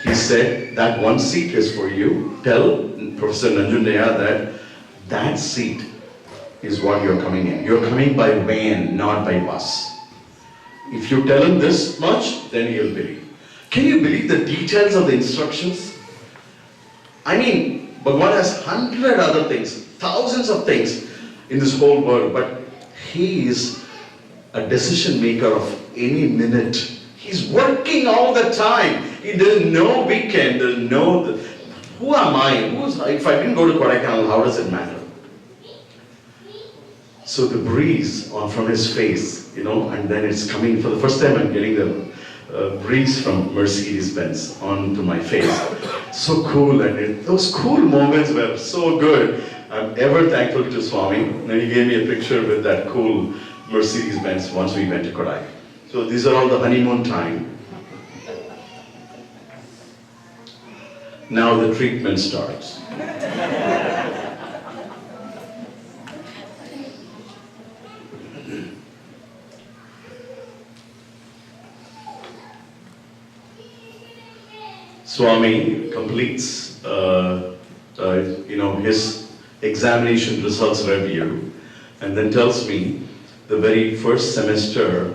He said, that one seat is for you. Tell Professor Nanjundaya that seat is what you're coming in. You're coming by van, not by bus. If you tell him this much, then he'll believe. Can you believe the details of the instructions? I mean, Bhagavan has 100 other things, thousands of things in this whole world, but he is a decision maker of any minute. He's working all the time. There's no weekend, who am I? If I didn't go to Kodaikanal, how does it matter? So the breeze from his face, and then it's coming, for the first time I'm getting the breeze from Mercedes-Benz onto my face. So cool, and those cool moments were so good. I'm ever thankful to Swami. And he gave me a picture with that cool Mercedes-Benz once we went to Kodai. So these are all the honeymoon time. Now the treatment starts. Swami completes, his examination results review, and then tells me the very first semester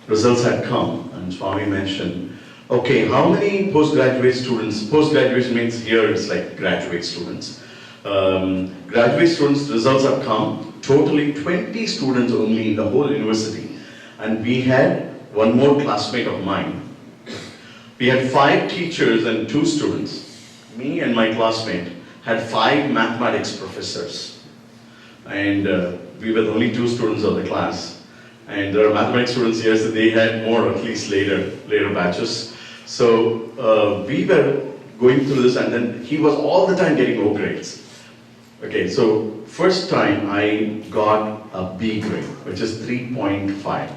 results had come, and Swami mentioned, okay, how many postgraduate students? Postgraduate means here it's like graduate students. Graduate students results have come. Totally 20 students only in the whole university, and we had one more classmate of mine. We had 5 teachers and 2 students. Me and my classmate had 5 mathematics professors. And we were the only 2 students of the class. And there are mathematics students here, so they had more, at least later batches. So we were going through this, and then he was all the time getting O grades. Okay, so first time I got a B grade, which is 3.5.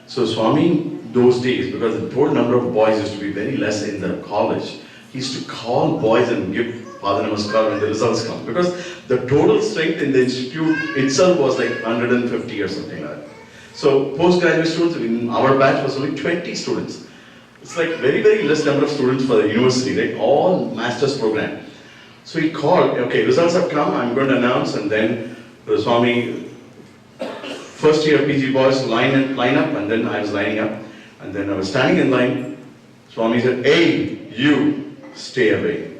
So Swami, those days, because the total number of boys used to be very less in the college, he used to call boys and give Pada Namaskar when the results come. Because the total strength in the institute itself was like 150 or something like that. So postgraduate students, in our batch was only 20 students. It's like very, very less number of students for the university, right? All master's program. So he called, okay, results have come, I'm going to announce, and then the Swami, first year PG boys line up, and then I was lining up. And then I was standing in line. Swami said, hey, you, stay away.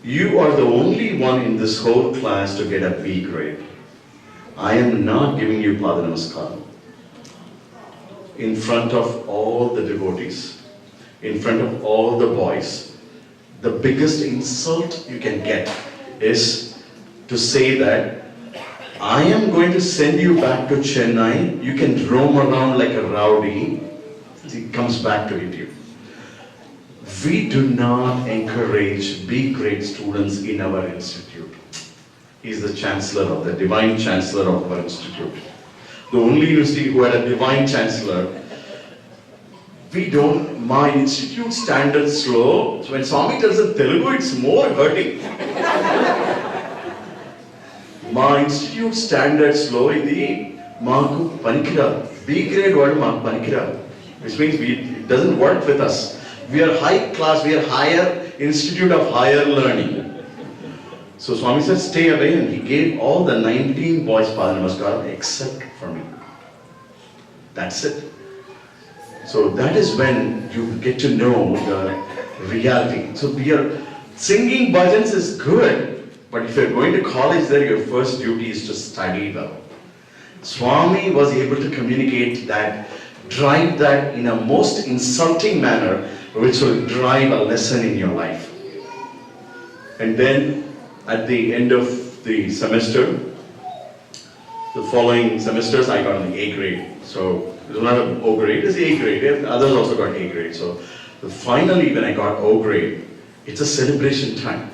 You are the only one in this whole class to get a B grade. I am not giving you Pada Namaskar. In front of all the devotees, in front of all the boys, the biggest insult you can get is to say that I am going to send you back to Chennai. You can roam around like a rowdy. He comes back to hit you. We do not encourage B-grade students in our institute. He's the chancellor of the divine chancellor of our institute. The only university who had a divine chancellor. We don't, my institute standards slow. So when Swami tells in Telugu, it's more hurting. My institute standards slow idi maaku panikira. B grade word maaku panikira. Which means it doesn't work with us. We are high class, we are higher, institute of higher learning. So Swami said, stay away, and he gave all the 19 boys Pada Namaskar except for me. That's it. So that is when you get to know the reality. So singing bhajans is good, but if you're going to college there, your first duty is to study well. Swami was able to communicate that, drive that in a most insulting manner, which will drive a lesson in your life. And then at the end of the semester, the following semesters I got an A grade. So it was not an O grade, it's A grade. Others also got A grade. So finally when I got O grade, it's a celebration time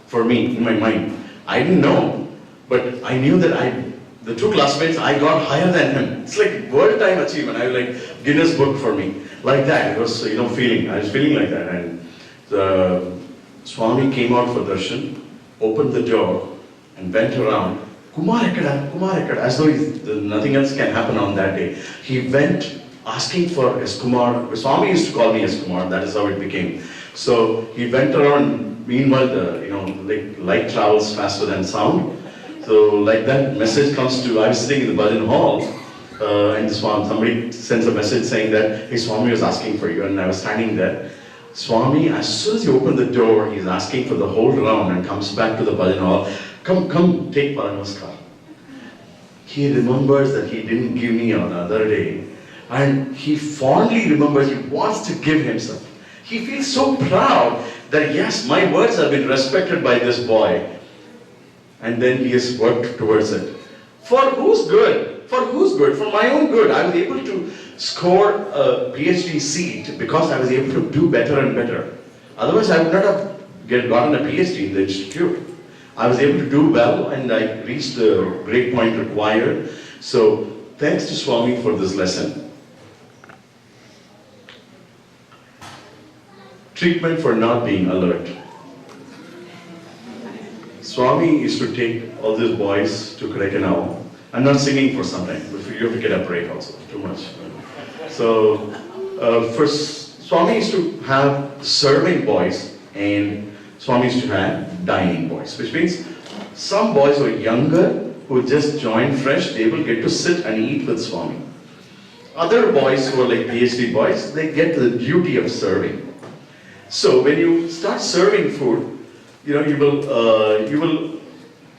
for me in my mind. I didn't know, but I knew that the two classmates, I got higher than him. It's like world time achievement. I was like Guinness book for me. Like that, it was, feeling. I was feeling like that. And the Swami came out for darshan, opened the door, and went around. Kumar ekkada, as though nothing else can happen on that day. He went asking for S. Kumar. Swami used to call me S. Kumar. That is how it became. So he went around. Meanwhile, like light travels faster than sound. So like that message comes to. I was sitting in the bhajan hall. And somebody sends a message saying that, hey, Swami was asking for you, and I was standing there. Swami, as soon as he opened the door, he's asking for the whole round and comes back to the bhajan hall. Come, take Pada Namaskar. He remembers that he didn't give me another day, and he fondly remembers he wants to give himself. He feels so proud that yes, my words have been respected by this boy, and then he has worked towards it. For whose good? For whose good? For my own good. I was able to score a PhD seat because I was able to do better and better. Otherwise, I would not have gotten a PhD in the institute. I was able to do well, and I reached the grade point required. So, thanks to Swami for this lesson. Treatment for not being alert. Swami used to take all these boys to Kodaikanal. I'm not singing for some time, but you have to get a break also, too much. So, first, Swami used to have serving boys, and Swami used to have dining boys, which means some boys who are younger, who just joined fresh, they will get to sit and eat with Swami. Other boys who are like PhD boys, they get the duty of serving. So when you start serving food, you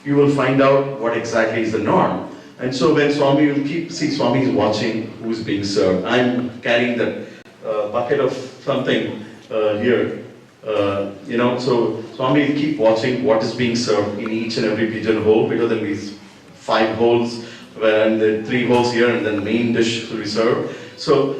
will find out what exactly is the norm. And so when Swami will Swami is watching who's being served. I'm carrying that bucket of something here. So Swami will keep watching what is being served in each and every pigeonhole, because there will be 5 holes and the 3 holes here, and then the main dish will be served. So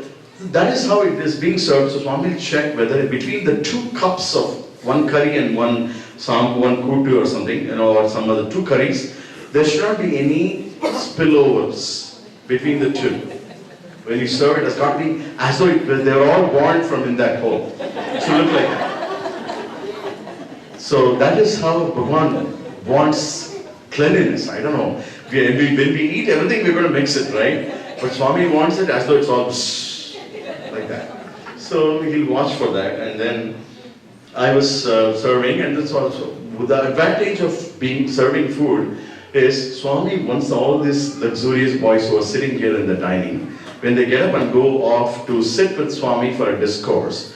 that is how it is being served. So Swami will check whether between the 2 cups of one curry and one kutu or something, or some other 2 curries, there should not be any spillovers between the 2. When you serve it, it's got to be as though they're all born from in that hole. It should look like that. So that is how Bhagavan wants cleanliness. I don't know. When we eat everything, we're going to mix it, right? But Swami wants it as though it's all like that. So he'll watch for that. And then I was serving, and that's also the advantage of serving food is Swami wants all these luxurious boys who are sitting here in the dining, when they get up and go off to sit with Swami for a discourse,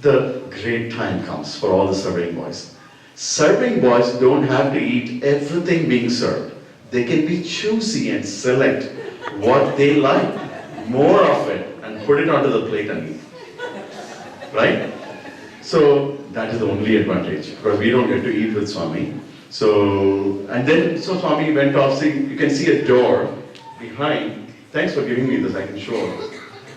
the great time comes for all the serving boys. Serving boys don't have to eat everything being served. They can be choosy and select what they like, more of it, and put it onto the plate and eat. Right? So that is the only advantage, because we don't get to eat with Swami. So, and then, so Swami went off, see, you can see a door behind. Thanks for giving me this, I can show.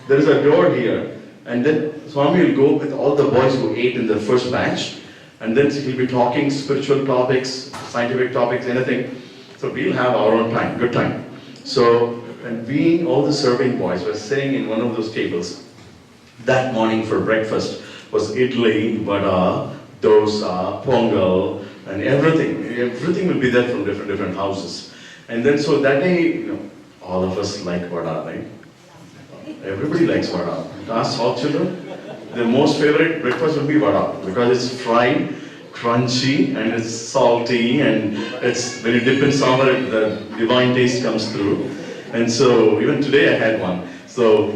There is a door here, and then Swami will go with all the boys who ate in the first batch, and then he'll be talking spiritual topics, scientific topics, anything. So we'll have our own time, good time. So, and we, all the serving boys, were sitting in one of those tables. That morning for breakfast was idli, vada, dosa, pongal, and everything. Everything will be there from different houses. And then so that day, all of us like vada, right? Everybody likes vada. Ask all children, their most favorite breakfast would be vada because it's fried, crunchy, and it's salty, and it's when you dip in sambar, the divine taste comes through. And so even today I had one. So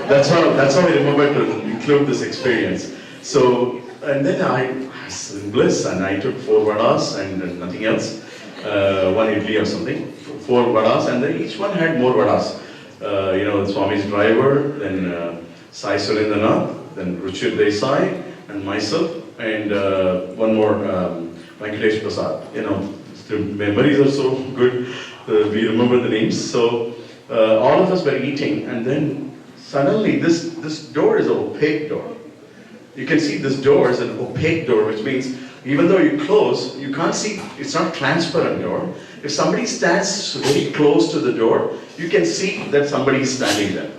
that's how I remember to include this experience. So, and then I was in bliss, and I took 4 vadas and nothing else, 1 idli or something, 4 vadas, and then each one had more vadas. Swami's driver, then Sai Surendranath, then Ruchir Desai, and myself, and one more, Venkatesh Prasad. The memories are so good, we remember the names. So all of us were eating, and then suddenly this door is an opaque door. You can see this door is an opaque door, which means even though you close, you can't see, it's not transparent door. If somebody stands very close to the door, you can see that somebody is standing there.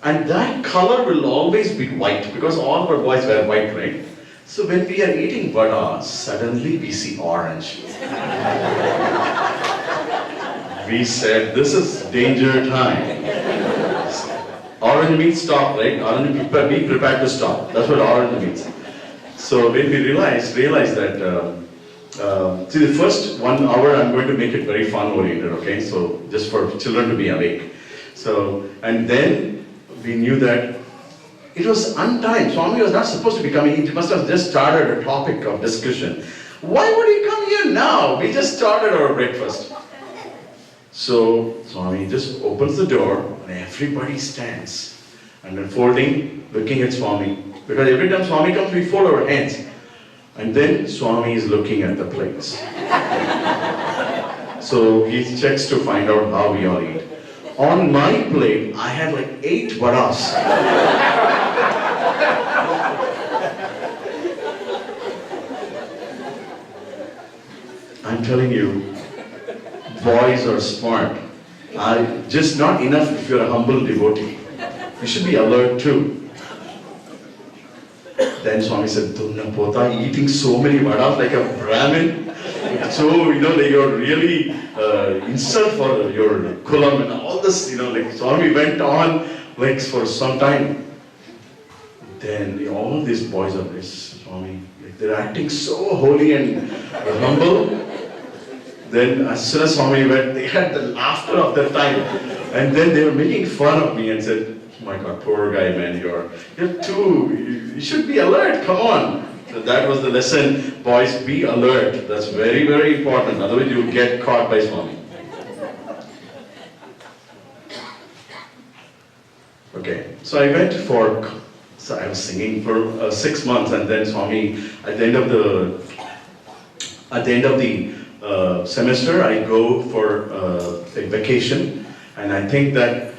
And that color will always be white, because all our boys wear white, right? So when we are eating vada, suddenly we see orange. We said, this is danger time. Orange means stop, right? Orange, be prepared to stop. That's what orange means. So when we realized that, see, the first 1 hour I'm going to make it very fun oriented, okay? So just for children to be awake. So, and then we knew that it was untimed. Swami was not supposed to be coming. He must have just started a topic of discussion. Why would he come here now? We just started our breakfast. So Swami just opens the door and everybody stands and unfolding, looking at Swami. Because every time Swami comes, we fold our hands. And then Swami is looking at the plates. So he checks to find out how we all eat. On my plate, I had like 8 vadas. I'm telling you, boys are smart. Just not enough if you're a humble devotee. You should be alert too. Then Swami said, Tunna Pota, eating so many vadas like a Brahmin. So, like you're really insult for your kulam and all this, like Swami went on like for some time. Then all these boys are this, Swami, like they're acting so holy and humble. Then as soon as Swami went, they had the laughter of their time. And then they were making fun of me and said, oh my God, poor guy, man, you're you should be alert, come on. So that was the lesson, boys, be alert. That's very, very important, otherwise you'll get caught by Swami. Okay, so I was singing for 6 months, and then Swami, at the end of the semester, I go for a vacation, and I think that,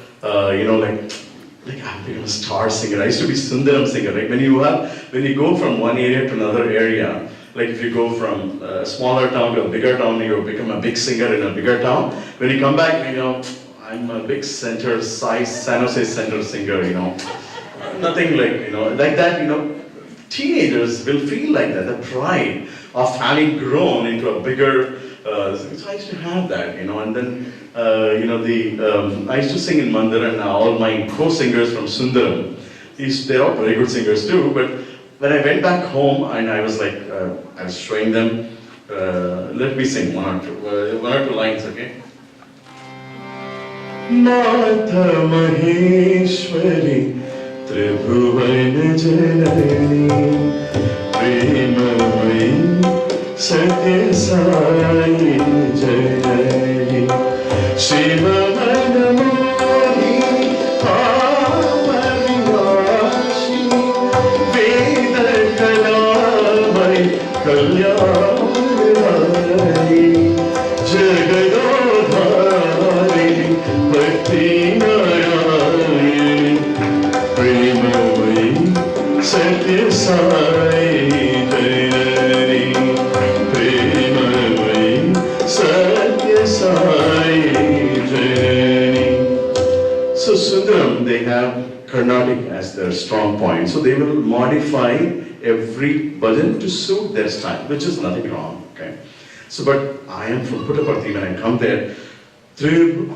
like I've become a star singer. I used to be Sundaram singer, right? When you go from one area to another area, like if you go from a smaller town to a bigger town, you become a big singer in a bigger town. When you come back, I'm a big San Jose center singer, Nothing like that, teenagers will feel like that, the pride of having grown into a bigger, so I used to have that, and then, I used to sing in Mandir, and all my co-singers from Sundaram, they're all very good singers too, but when I went back home, and I was like, I was showing them, let me sing one or two lines, okay? Mata Maheshwari Tribhuvan Janani Premamai Sathya Sai Janani Shiva Manamoni Pavavinashi Veda Kalamai Kalyanani Jagadodhari, Bhakti Narayani, Premamai, Sathya Sai Janani, Premamai, Sathya Sai Janani. So Sundaram, they have Carnatic as their strong point. So they will modify every bhajan to suit their style, which is nothing wrong. Okay. So, but I am from Puttaparthi. When I come there, Premamai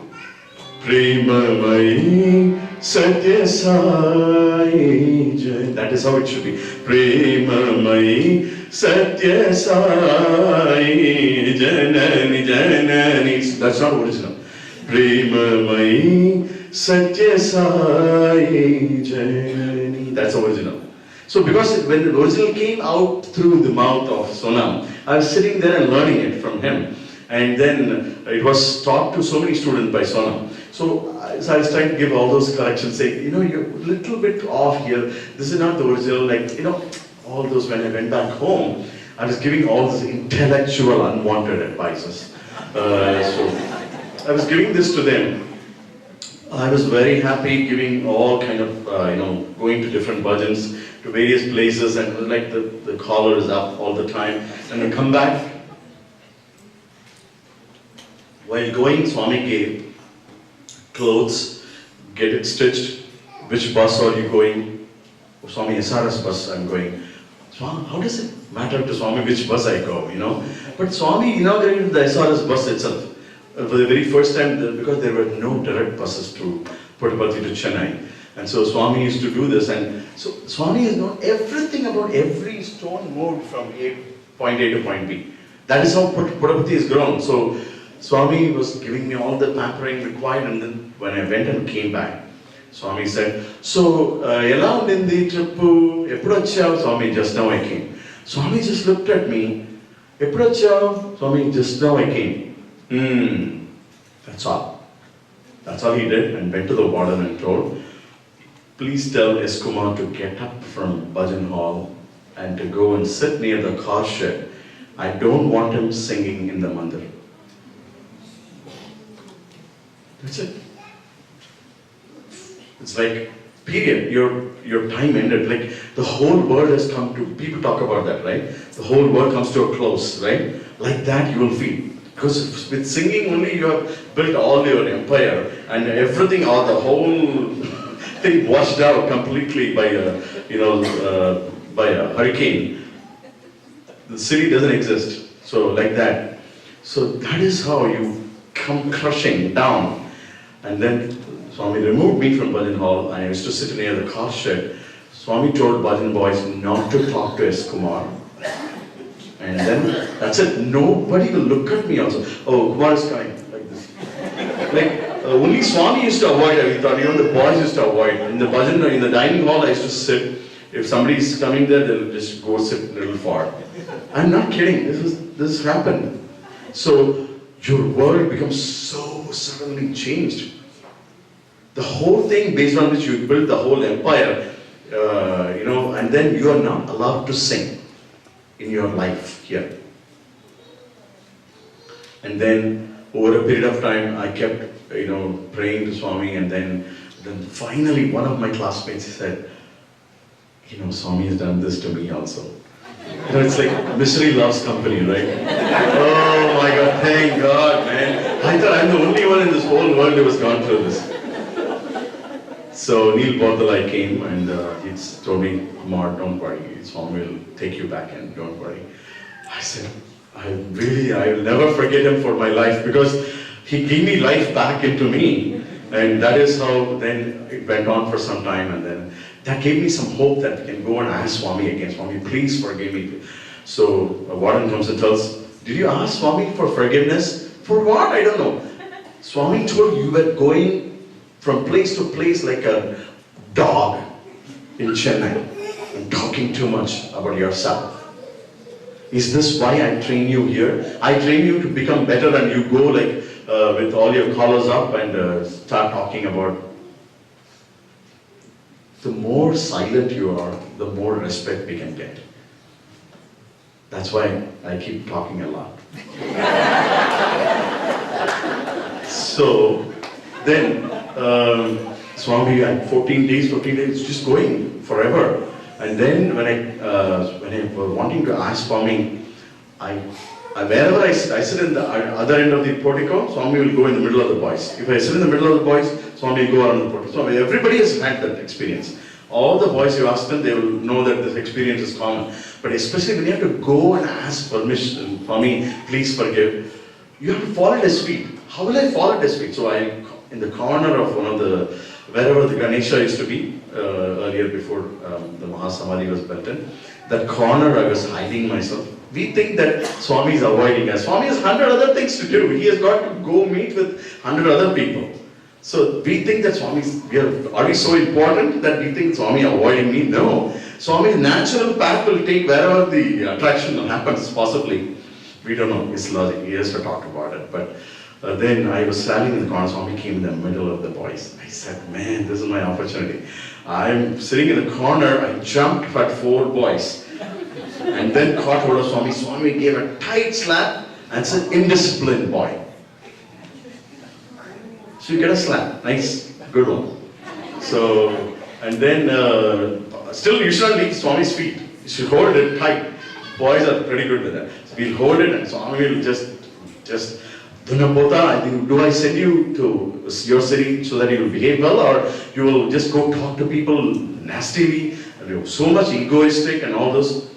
Sathya Sai Janani. That is how it should be. Premamai Sathya Sai Janani Janani. That's not original. Premamai Sathya Sai Janani. That's original. So because when the original came out through the mouth of Sonam, I was sitting there and learning it from him. And then it was taught to so many students by Sonam. So I was trying to give all those corrections, saying, you know, you're a little bit off here. This is not the original, like, you know, all those. When I went back home, I was giving all this intellectual, unwanted advices. So I was giving this to them. I was very happy giving all kind of, going to different bhajans, to various places, and like the collar is up all the time. And I come back. While going, Swami gave clothes, get it stitched. Which bus are you going? Oh, Swami, SRS bus I'm going. Swami, how does it matter to Swami which bus I go, you know? But Swami inaugurated the SRS bus itself. For the very first time, because there were no direct buses to Puttaparthi to Chennai. And so Swami used to do this, and so Swami has known everything about every stone moved from point A to point B. That is how Puttaparthi has grown. So Swami was giving me all the pampering required, and then when I went and came back, Swami said, so, ela undindi trippu, eppudu vachavu? Swami, just now I came. Swami just looked at me, eppudu vachavu? Swami, just now I came. That's all. That's all he did, and went to the warden and told, please tell S. Kumar to get up from Bhajan Hall and to go and sit near the car shed. I don't want him singing in the mandir. That's it. It's like, period. Your time ended. Like the whole world has come to, people talk about that, right? The whole world comes to a close, right? Like that you will feel. Because with singing only you have built all your empire, and everything, all the whole thing washed out completely by by a hurricane. The city doesn't exist. So like that. So that is how you come crushing down. And then Swami removed me from Bhajan Hall, and I used to sit near the car shed. Swami told Bhajan boys not to talk to S. Kumar. And then that's it. Nobody will look at me also. Oh, Kumar is coming, like this. Like only Swami used to avoid. I thought, the boys used to avoid. In the bhajan, in the dining hall, I used to sit. If somebody is coming there, they'll just go sit a little far. I'm not kidding. This happened. So your world becomes so suddenly changed. The whole thing based on which you built the whole empire, and then you are not allowed to sing in your life here. And then over a period of time, I kept, praying to Swami, and then finally one of my classmates said, Swami has done this to me also. It's like misery loves company, right? Oh my God, thank God, man. I thought I'm the only one in this whole world who has gone through this. So Neil Bordalai came, and he told me, Kumar, don't worry, Swami will take you back, and don't worry. I said, I will never forget him for my life, because he gave me life back into me. And that is how then it went on for some time, and then that gave me some hope that we can go and ask Swami again. Swami, please forgive me. So a warden comes and tells, did you ask Swami for forgiveness? For what? I don't know. Swami told you were going from place to place like a dog in Chennai and talking too much about yourself. Is this why I train you here? I train you to become better, and you go like with all your collars up and start talking about. The more silent you are, the more respect we can get. That's why I keep talking a lot. So then Swami had 14 days, just going forever. And then when I was wanting to ask Swami, wherever I sit in the other end of the portico, Swami will go in the middle of the boys. If I sit in the middle of the boys, Swami will go around the portico. So everybody has had that experience. All the boys you ask them, they will know that this experience is common. But especially when you have to go and ask permission, Swami, please forgive, you have to fall at his feet. How will I fall at his feet? So I, in the corner of one of the, wherever the Ganesha used to be, earlier before the Mahasamadhi was built in, that corner I was hiding myself. We think that Swami is avoiding us. Swami has 100 other things to do. He has got to go meet with 100 other people. So we think that Swami are we so important that we think Swami avoiding me? No. Swami's natural path will take wherever the attraction happens, possibly. We don't know his logic. He has to talk about it. But then I was standing in the corner. Swami came in the middle of the boys. I said, man, this is my opportunity. I'm sitting in the corner. I jumped at 4 boys. And then caught hold of Swami. Swami gave a tight slap and said, indisciplined boy. So you get a slap. Nice, good one. So, and then, still you should not leave Swami's feet. You should hold it tight. Boys are pretty good with that. So we'll hold it and Swami will just, Dhunapota, I think, do I send you to your city so that you will behave well, or you will just go talk to people nastily, and you're so much egoistic and all this?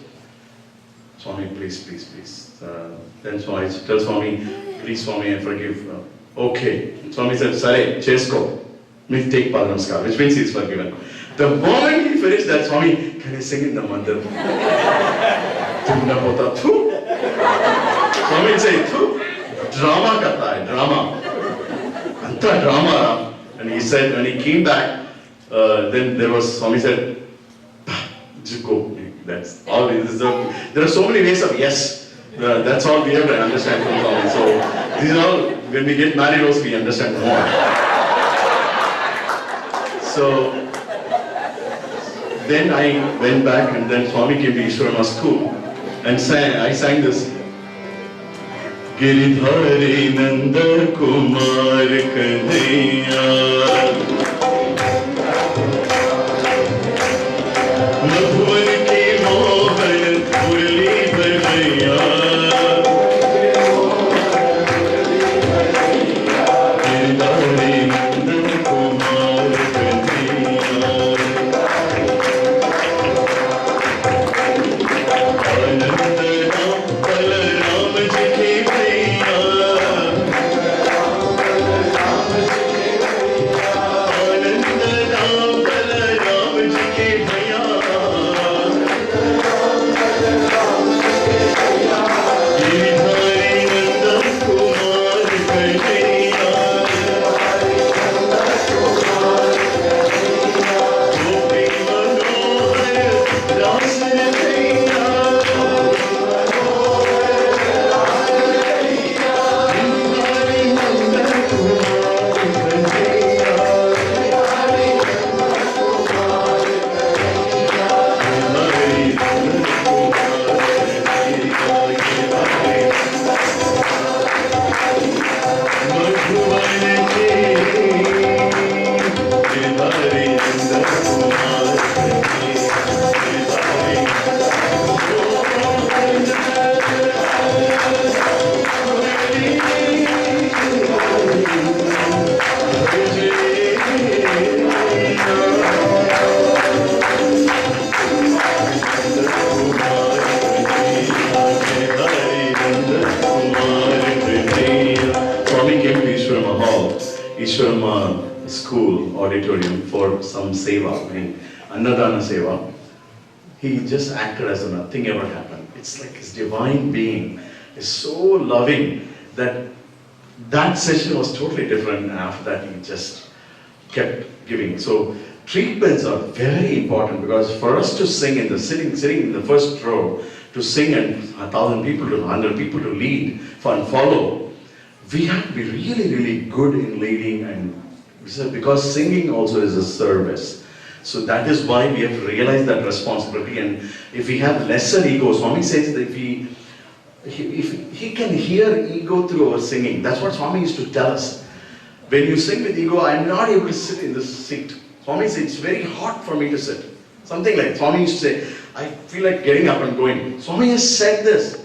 Swami, please. Then Swami tells Swami, please Swami, I forgive. Okay. Swami said, Sare, chesko. Means take Padnamaskar, which means he's forgiven. The moment he finished that, Swami, can I sing in the mandir? Dhunapota, thu. Swami would say, thu. Drama karta hai, drama. Anta drama. And he said, when he came back, then there was, Swami said, just go. That's all. There are so many ways of yes. That's all we have to understand from Swami. So these are all, when we get married also we understand more. So then I went back and then Swami came to Ishwarama school and I sang this. Giridhari Nanda Kumar Kanhaiya Madhuvan ki mohan murli bhaiya Giridhari Nanda Kumar Kanhaiya Anand Ram Balaram ji ki Ishwarama school auditorium for some seva, I mean Annadana seva. He just acted as if nothing ever happened. It's like his divine being is so loving that that session was totally different, and after that he just kept giving. So treatments are very important because for us to sing in the sitting in the first row, to sing and 1,000 people to 100 people to lead and follow, we have to be really, really good in leading, and because singing also is a service. So that is why we have to realize that responsibility. And if we have lesser ego, Swami says that if he can hear ego through our singing, that's what Swami used to tell us. When you sing with ego, I'm not able to sit in this seat. Swami says, it's very hard for me to sit. Something like Swami used to say, I feel like getting up and going. Swami has said this.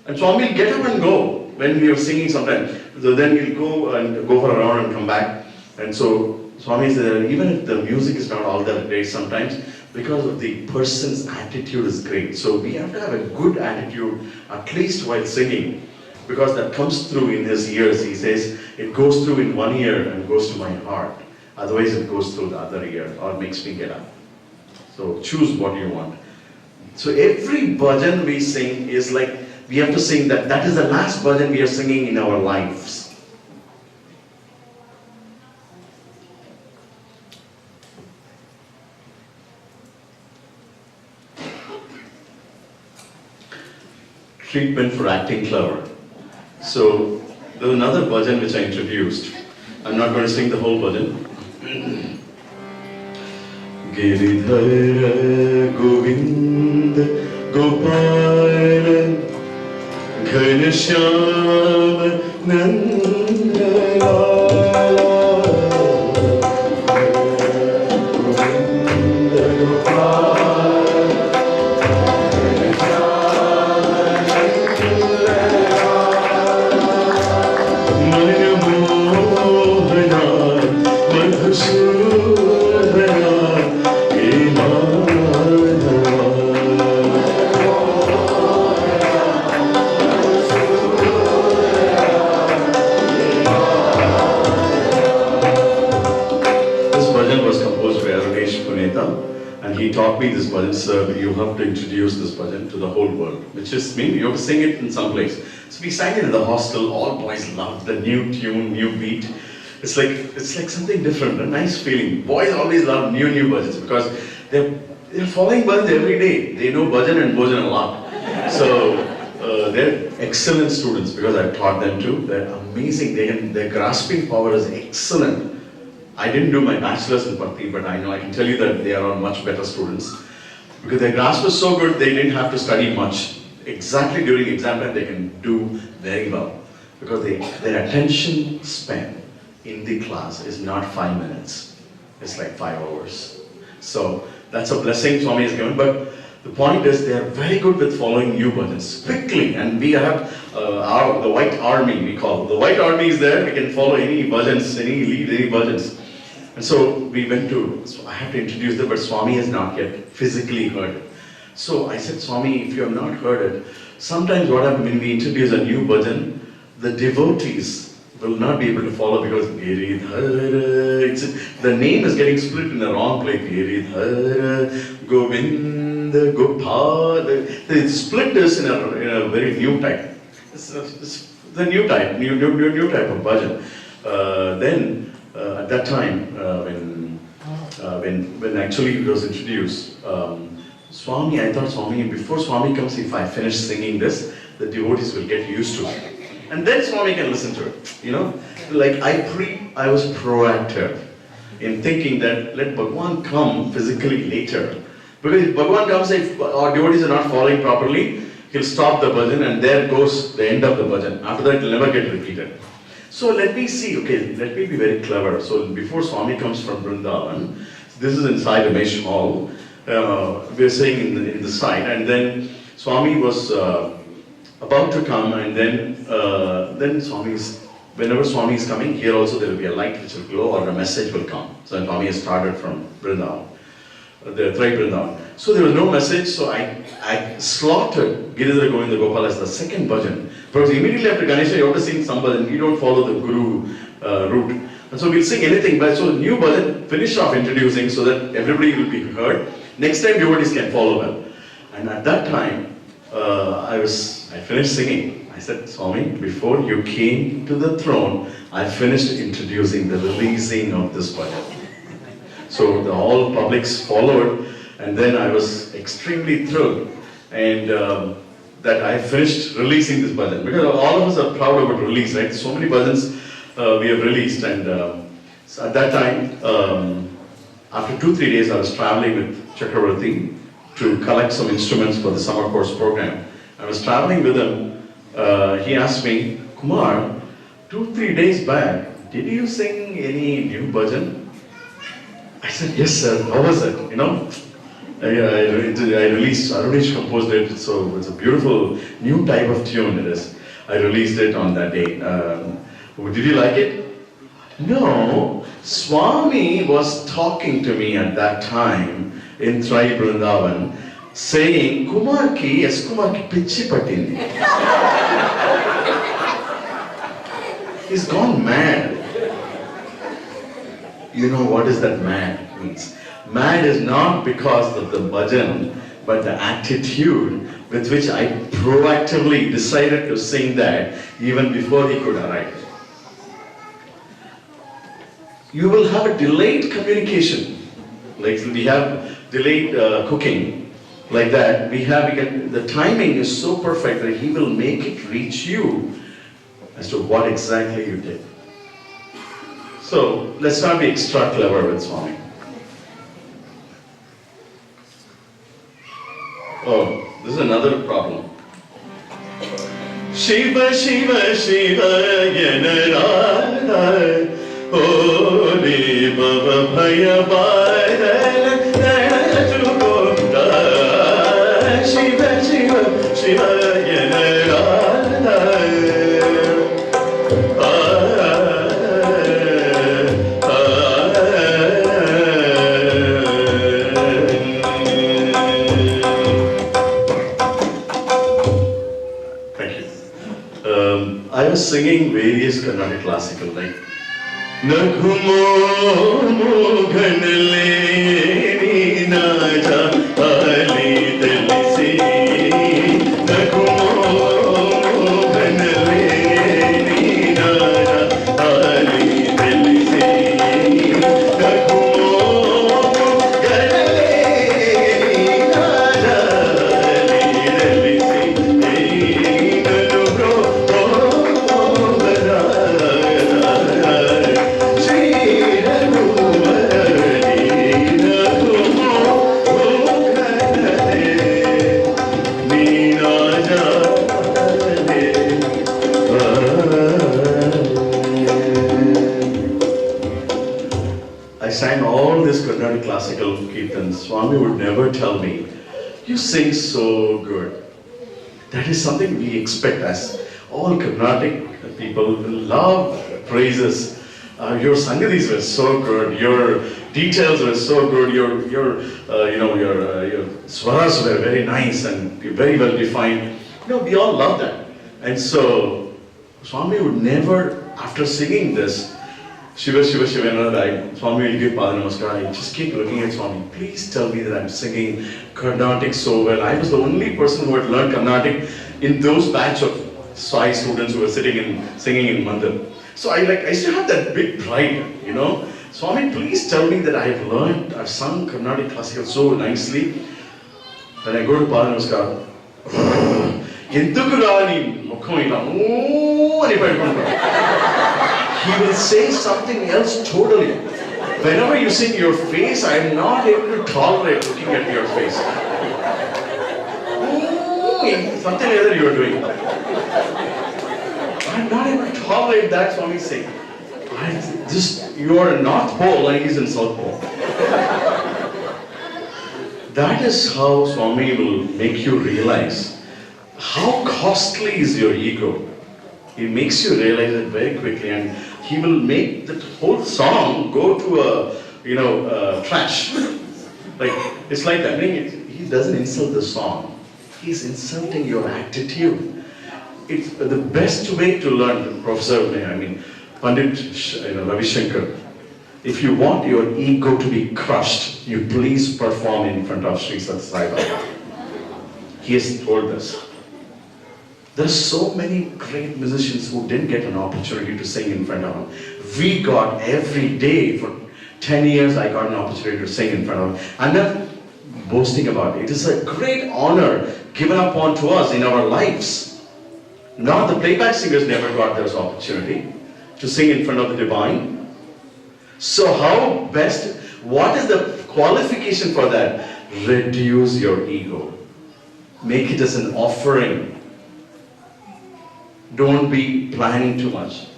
And Swami will get up and go when we are singing sometimes. So then he'll go for a round and come back. And so Swami says, even if the music is not all that great sometimes, because of the person's attitude is great. So we have to have a good attitude, at least while singing. Because that comes through in his ears. He says, it goes through in one ear and goes to my heart. Otherwise it goes through the other ear or makes me get up. So choose what you want. So every bhajan we sing is like, we have to sing that is the last bhajan we are singing in our lives. Treatment for acting clever. So there was another bhajan which I introduced. I'm not going to sing the whole bhajan. Giridhara Govind Gopal Ghanshyam Nandalal Govind Gopal he taught me this bhajan, sir, you have to introduce this bhajan to the whole world, which is mean you have to sing it in some place. So we sang it in the hostel, all boys loved the new tune, new beat. It's like something different, a nice feeling. Boys always love new bhajans because they're following bhajans every day. They know bhajan and bhojan a lot. So they're excellent students because I've taught them too. They're amazing. Their grasping power is excellent. I didn't do my bachelor's in Bhakti, but I know I can tell you that they are all much better students. Because their grasp was so good, they didn't have to study much. Exactly during exam time, they can do very well. Because their attention span in the class is not 5 minutes. It's like 5 hours. So that's a blessing Swami has given. But the point is, they are very good with following new bhajans quickly. And we have the White Army, we call. The White Army is there, we can follow any bhajans, lead any bhajans. And so we went so I have to introduce them, but Swami has not yet physically heard it. So I said, Swami, if you have not heard it, sometimes what happens when we introduce a new bhajan, the devotees will not be able to follow because the name is getting split in the wrong place. Govinda, Gopal. The split is in a very new type. It's the new type of bhajan. Then at that time, when actually it was introduced, Swami, I thought Swami, before Swami comes, if I finish singing this, the devotees will get used to it. And then Swami can listen to it. You know, like I was proactive in thinking that let Bhagwan come physically later. Because if Bhagwan comes, if our devotees are not following properly, he'll stop the bhajan and there goes the end of the bhajan. After that, it will never get repeated. So let me see, okay, let me be very clever. So before Swami comes from Vrindavan, this is inside Ramesh Hall, we're saying in the side, and then Swami was about to come, and then whenever Swami is coming, here also there will be a light which will glow or a message will come. So Swami has started from Vrindavan, the Trai Vrindavan. So there was no message, so I slotted Giridhara Govinda Gopal as the second bhajan. Because immediately after Ganesha, you have to sing some bhajan. You don't follow the Guru route. And so we'll sing anything, but so new bhajan, finish off introducing so that everybody will be heard. Next time devotees can follow well. And at that time, I finished singing. I said, Swami, before you came to the throne, I finished introducing the releasing of this bhajan. So the whole publics followed, and then I was extremely thrilled. And that I finished releasing this bhajan. Because all of us are proud about release, right? So many bhajans we have released, and so at that time, After 2-3 days, I was traveling with Chakravarti to collect some instruments for the summer course program. I was traveling with him. He asked me, Kumar, 2-3 days back, did you sing any new bhajan? I said, yes, sir. How was it? You know, I released, Arunesh composed it, so it's a beautiful new type of tune it is. I released it on that day. Did you like it? No. Swami was talking to me at that time in Trai Vrindavan, saying, Kumar ki, yes, Kumar ki pichi patin. He's gone mad. You know what is that mad means? Mad is not because of the bhajan, but the attitude with which I proactively decided to sing that even before he could arrive. You will have a delayed communication. Like we have delayed cooking. Like that, the timing is so perfect that he will make it reach you as to what exactly you did. So, let's not be extra clever with Swami. Oh, this is another problem. Shiva, Shiva, Shiva, Yanarada, Holy Baba Bhaya Bhaya, Shiva, Shiva, Shiva, Yanarada. I was singing various Carnatic classical like Nakhumo Mughanle Naja Ali Delisi Nakhumo Mughanle Naja Ali Delisi Nakhumo Mughanle Naja Ali Delisi Nakhumo I sang all this Carnatic classical kirtans. Swami would never tell me, you sing so good. That is something we expect as all Carnatic people will love praises. Your sangadis were so good, your details were so good, your swaras were very nice and very well defined. We all love that. And so, Swami would never, after singing this, Shiva, Shiva, Shiva, Swami will give Pada Namaskar. I just keep looking at Swami. Please tell me that I'm singing Carnatic so well. I was the only person who had learned Carnatic in those batch of Sai students who were singing in Mandir. So I still have that big pride, Swami, please tell me that I've sung Carnatic classical so nicely. When I go to Pada Namaskar, he will say something else totally. Whenever you sing your face, I am not able to tolerate looking at your face. Something like that you are doing. I am not able to tolerate that, Swami saying. You are in North Pole and he is in South Pole. That is how Swami will make you realize how costly is your ego. He makes you realize it very quickly, and he will make the whole song go to trash. It's like that. He doesn't insult the song. He's insulting your attitude. It's the best way to learn, Professor, Pandit Ravi Shankar. If you want your ego to be crushed, you please perform in front of Sri Sathya Sai Baba. He has told us. There are so many great musicians who didn't get an opportunity to sing in front of him. We got every day for 10 years, I got an opportunity to sing in front of him. I'm not boasting about it. It is a great honor given upon to us in our lives. Now the playback singers never got this opportunity to sing in front of the divine. So how best What is the qualification for that? Reduce your ego. Make it as an offering. Don't be planning too much.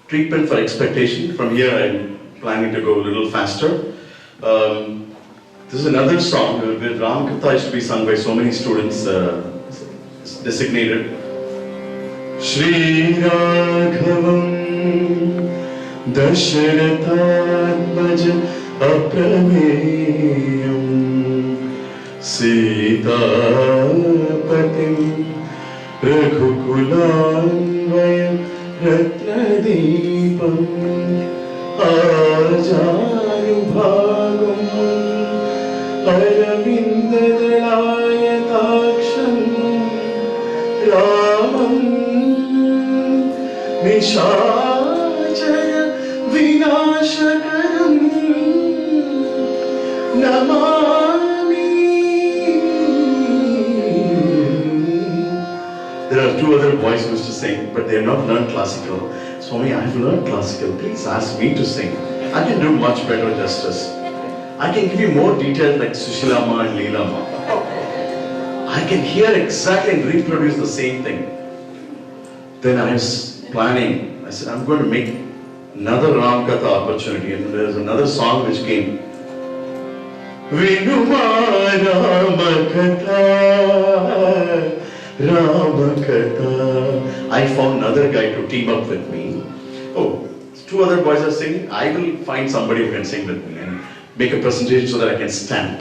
Treatment for expectation. From here I'm planning to go a little faster. This is another song with Ram Katha used to be sung by so many students, designated. Shri Raghavam Dasharathatmaj Aprameyam Sitapatim Raghukulanvayam Ratnadipam Ajanubhagam Aravindadalayataksam Ramam Nishachaya Vinashakaram Namami. There are two other boys who used to sing, but they have not learned classical. Swami, I have learned classical. Please ask me to sing. I can do much better justice. I can give you more details like Sushilama and Leelama. I can hear exactly and reproduce the same thing. Then I was planning. I said, I'm going to make another Ram Katha opportunity. And there's another song which came. Vinuma Rama Katha, Rama Katha. I found another guy to team up with me. Oh, two other boys are singing. I will find somebody who can sing with me and make a presentation so that I can stamp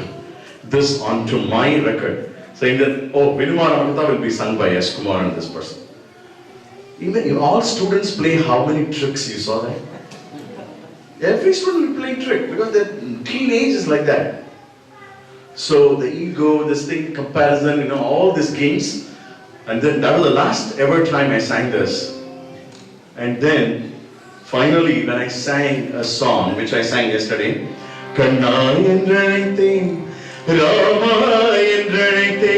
this onto my record, saying that, oh, Vinuma Rama Katha will be sung by S. Kumar and this person. Even all students play how many tricks, you saw that? Every student will play trick because their teenage is like that. So the ego, this thing, comparison, all these games. And then that was the last ever time I sang this. And then finally when I sang a song, which I sang yesterday, Kanna endranaithe, Rama endranaithe,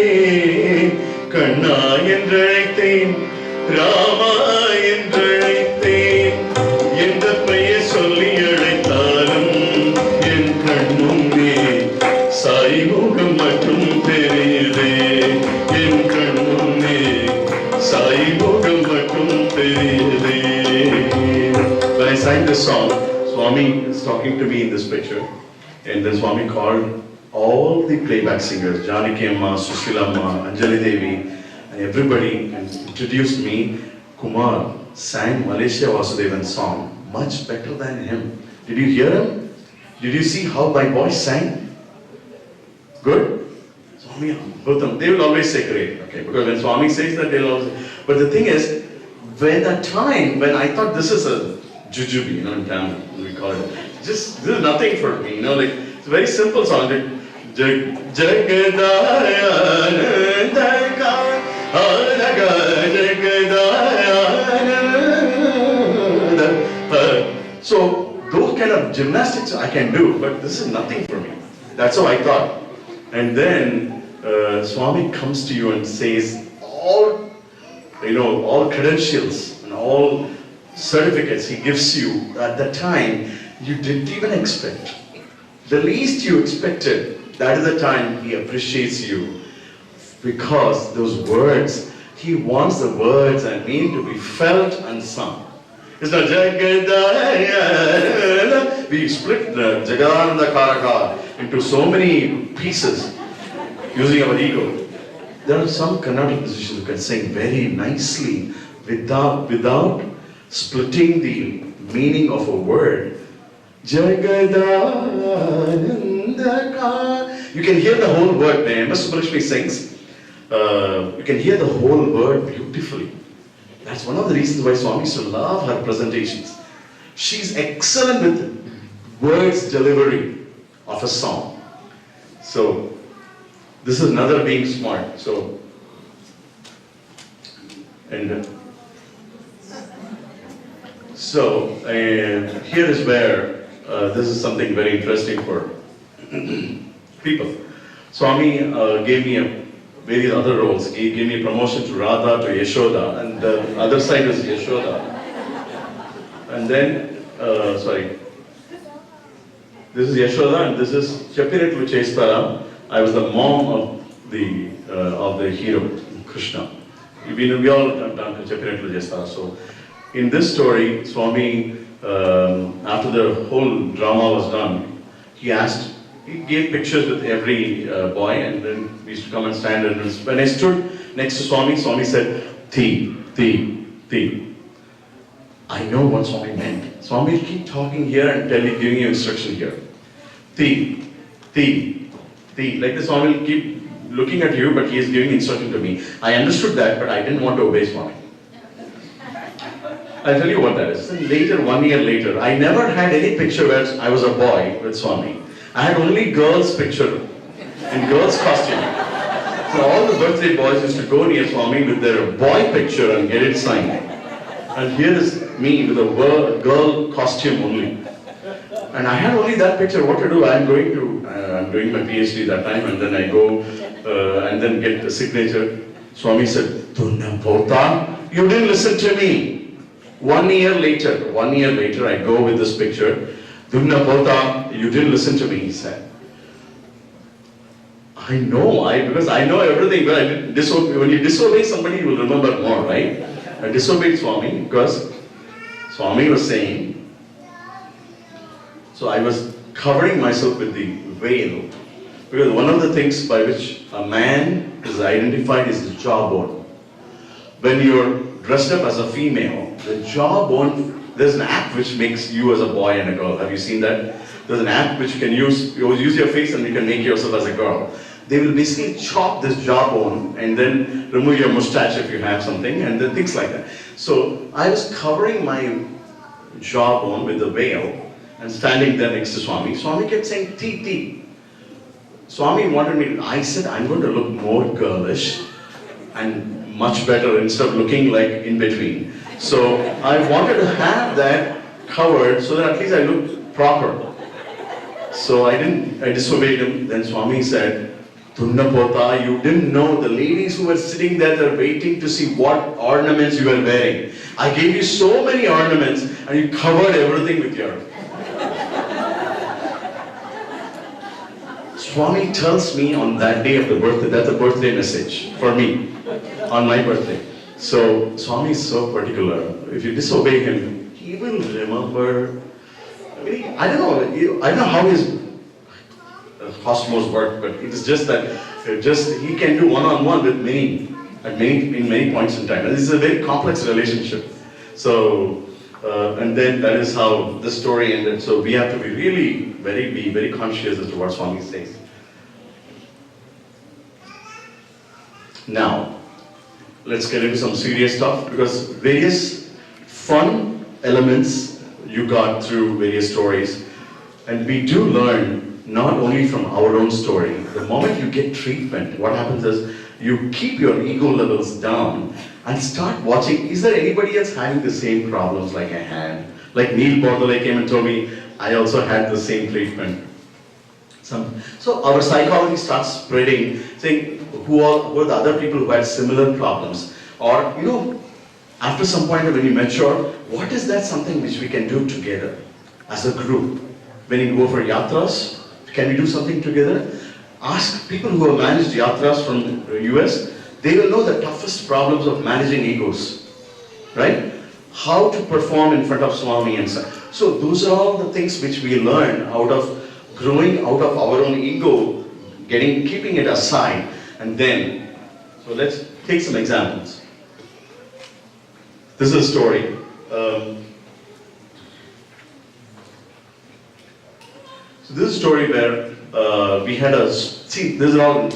Kanna endranaithe, Rama endranaithe, Endha peyar solli alaithalum, En kannunne Sai mugam mattum theriyude, En kannunne Sai mugam mattum theriyude. When I sang this song, Swami is talking to me in this picture, and the Swami called all the playback singers, Janaki Amma, Sushila Amma, Anjali Devi, and everybody, and introduced me. Kumar sang Malaysia Vasudevan's song much better than him. Did you hear him? Did you see how my voice sang? Good? Swami, Bhutam, they will always say great, okay, because when Swami says that, they'll always. But the thing is, when the time when I thought this is a jujube, in Tamil, we call it, this is nothing for me, like, it's a very simple song. So those kind of gymnastics I can do, but this is nothing for me. That's how I thought. And then Swami comes to you and says all credentials and all certificates he gives you at the time you didn't even expect. The least you expected, that is the time he appreciates you, because those words, he wants the words and meaning to be felt and sung. It's not Jagadaya. We split the Jagananda Karaka into so many pieces using our ego. There are some Carnatic musicians who can sing very nicely without splitting the meaning of a word. Jagadanandaka. You can hear the whole word. When M.S. Subbulakshmi sings, you can hear the whole word beautifully. That's one of the reasons why Swami used to love her presentations. She's excellent with words delivery of a song. So, this is another being smart. So, and here is where this is something very interesting for people. Swami gave me a various other roles. He gave me promotion to Radha, to Yashoda, and the other side was Yashoda. And then, this is Yashoda, and this is Chepiretlu Chestara. I was the mom of the hero, Krishna. We all have done Chepiretlu Chestara. So, in this story, Swami, after the whole drama was done, he gave pictures with every boy, and then we used to come and stand. And when I stood next to Swami, Swami said, Thi. I know what Swami meant. Swami will keep talking here and giving you instruction here. Thi. Like this, Swami will keep looking at you, but he is giving instruction to me. I understood that, but I didn't want to obey Swami. I'll tell you what that is. Then later, 1 year later, I never had any picture where I was a boy with Swami. I had only girls' picture in girls' costume. So all the birthday boys used to go near Swami with their boy picture and get it signed. And here is me with a girl costume only. And I had only that picture. What to do? I'm doing my PhD that time, and then I go and then get the signature. Swami said, "Tunna pota, you didn't listen to me." 1 year later, I go with this picture. "Tunna pota, you didn't listen to me," he said. I know, because I know everything, but I didn't disobey. When you disobey somebody, you will remember more, right? I disobeyed Swami because Swami was saying, so I was covering myself with the veil, because one of the things by which a man is identified is the jawbone. When you're dressed up as a female, the jawbone, there's an app which makes you as a boy and a girl. Have you seen that? There's an app which you use your face and you can make yourself as a girl. They will basically chop this jawbone and then remove your mustache if you have something, and then things like that. So I was covering my jawbone with the veil and standing there next to Swami. Swami kept saying, Thi. Swami wanted me, I said, I'm going to look more girlish and much better instead of looking like in between. So I wanted to have that covered so that at least I looked proper. So I disobeyed him. Then Swami said, Tunna pota, you didn't know the ladies who were sitting there, they're waiting to see what ornaments you were wearing. I gave you so many ornaments and you covered everything with your... Swami tells me on that day of the birthday, that's a birthday message for me, on my birthday. So Swami is so particular. If you disobey him, he will remember. I don't know how his cosmos work, but it is just that he can do one-on-one with many in many points in time. And this is a very complex relationship. So and then that is how the story ended. So we have to be very conscious as to what Swami says. Now, let's get into some serious stuff, because various fun elements you got through various stories, and we do learn not only from our own story. The moment you get treatment, what happens is you keep your ego levels down and start watching, is there anybody else having the same problems like I had? Like Neil Bordole came and told me, I also had the same treatment. So our psychology starts spreading, saying who are the other people who had similar problems? Or, after some point when you mature, what is that something which we can do together as a group? When you go for yatras, can we do something together? Ask people who have managed yatras from the US, they will know the toughest problems of managing egos, right? How to perform in front of Swami and such. So those are all the things which we learn out of growing out of our own ego, keeping it aside, and then, so let's take some examples. This is a story. So this is a story where we had this is all,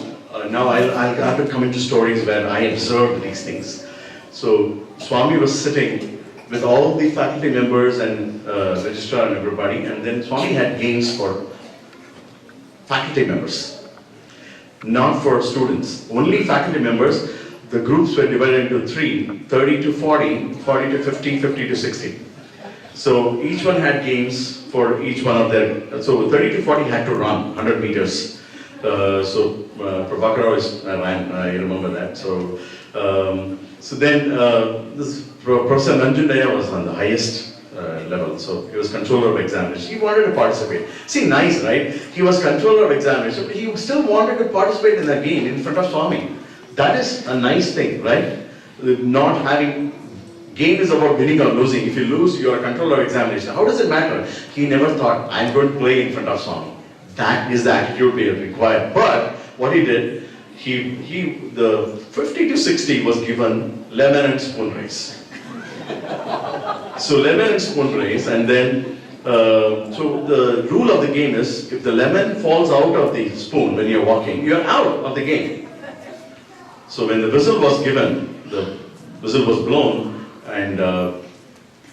now I'll have to come into stories where I observed these things. So Swami was sitting with all the faculty members and registrar and everybody, and then Swami had games for faculty members, not for students, only faculty members. The groups were divided into three, 30 to 40, 40 to 50, 50 to 60. So each one had games for each one of their, so 30 to 40 had to run 100 meters. Prabhakara was, I remember that. So then this Professor Nanjundaya was on the highest level. So he was controller of examination. He wanted to participate. See, nice, right? He was controller of examination, but he still wanted to participate in that game in front of Swami. That is a nice thing, right? Not having, game is about winning or losing. If you lose, you are a controller of examination. How does it matter? He never thought, I'm going to play in front of Swami. That is the attitude we required. But what he did, the 50 to 60 was given lemon and spoon race. So lemon and spoon race, and then so the rule of the game is if the lemon falls out of the spoon when you're walking, you're out of the game. So when the whistle was given, the whistle was blown, and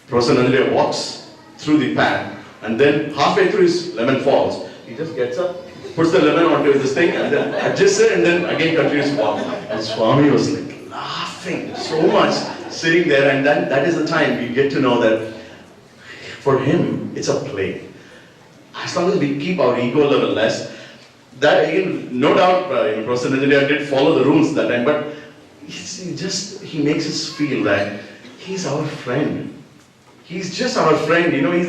Professor Nanjundaya walks through the path, and then halfway through his lemon falls. He just gets up, puts the lemon onto this thing, and then adjusts it, and then again continues to walk. And Swami was like laughing so much, sitting there, and then that is the time we get to know that for him, it's a play. As long as we keep our ego level less, that again, no doubt, Professor Nanjundaya did follow the rules that time, but he makes us feel that he's our friend. He's just our friend, he's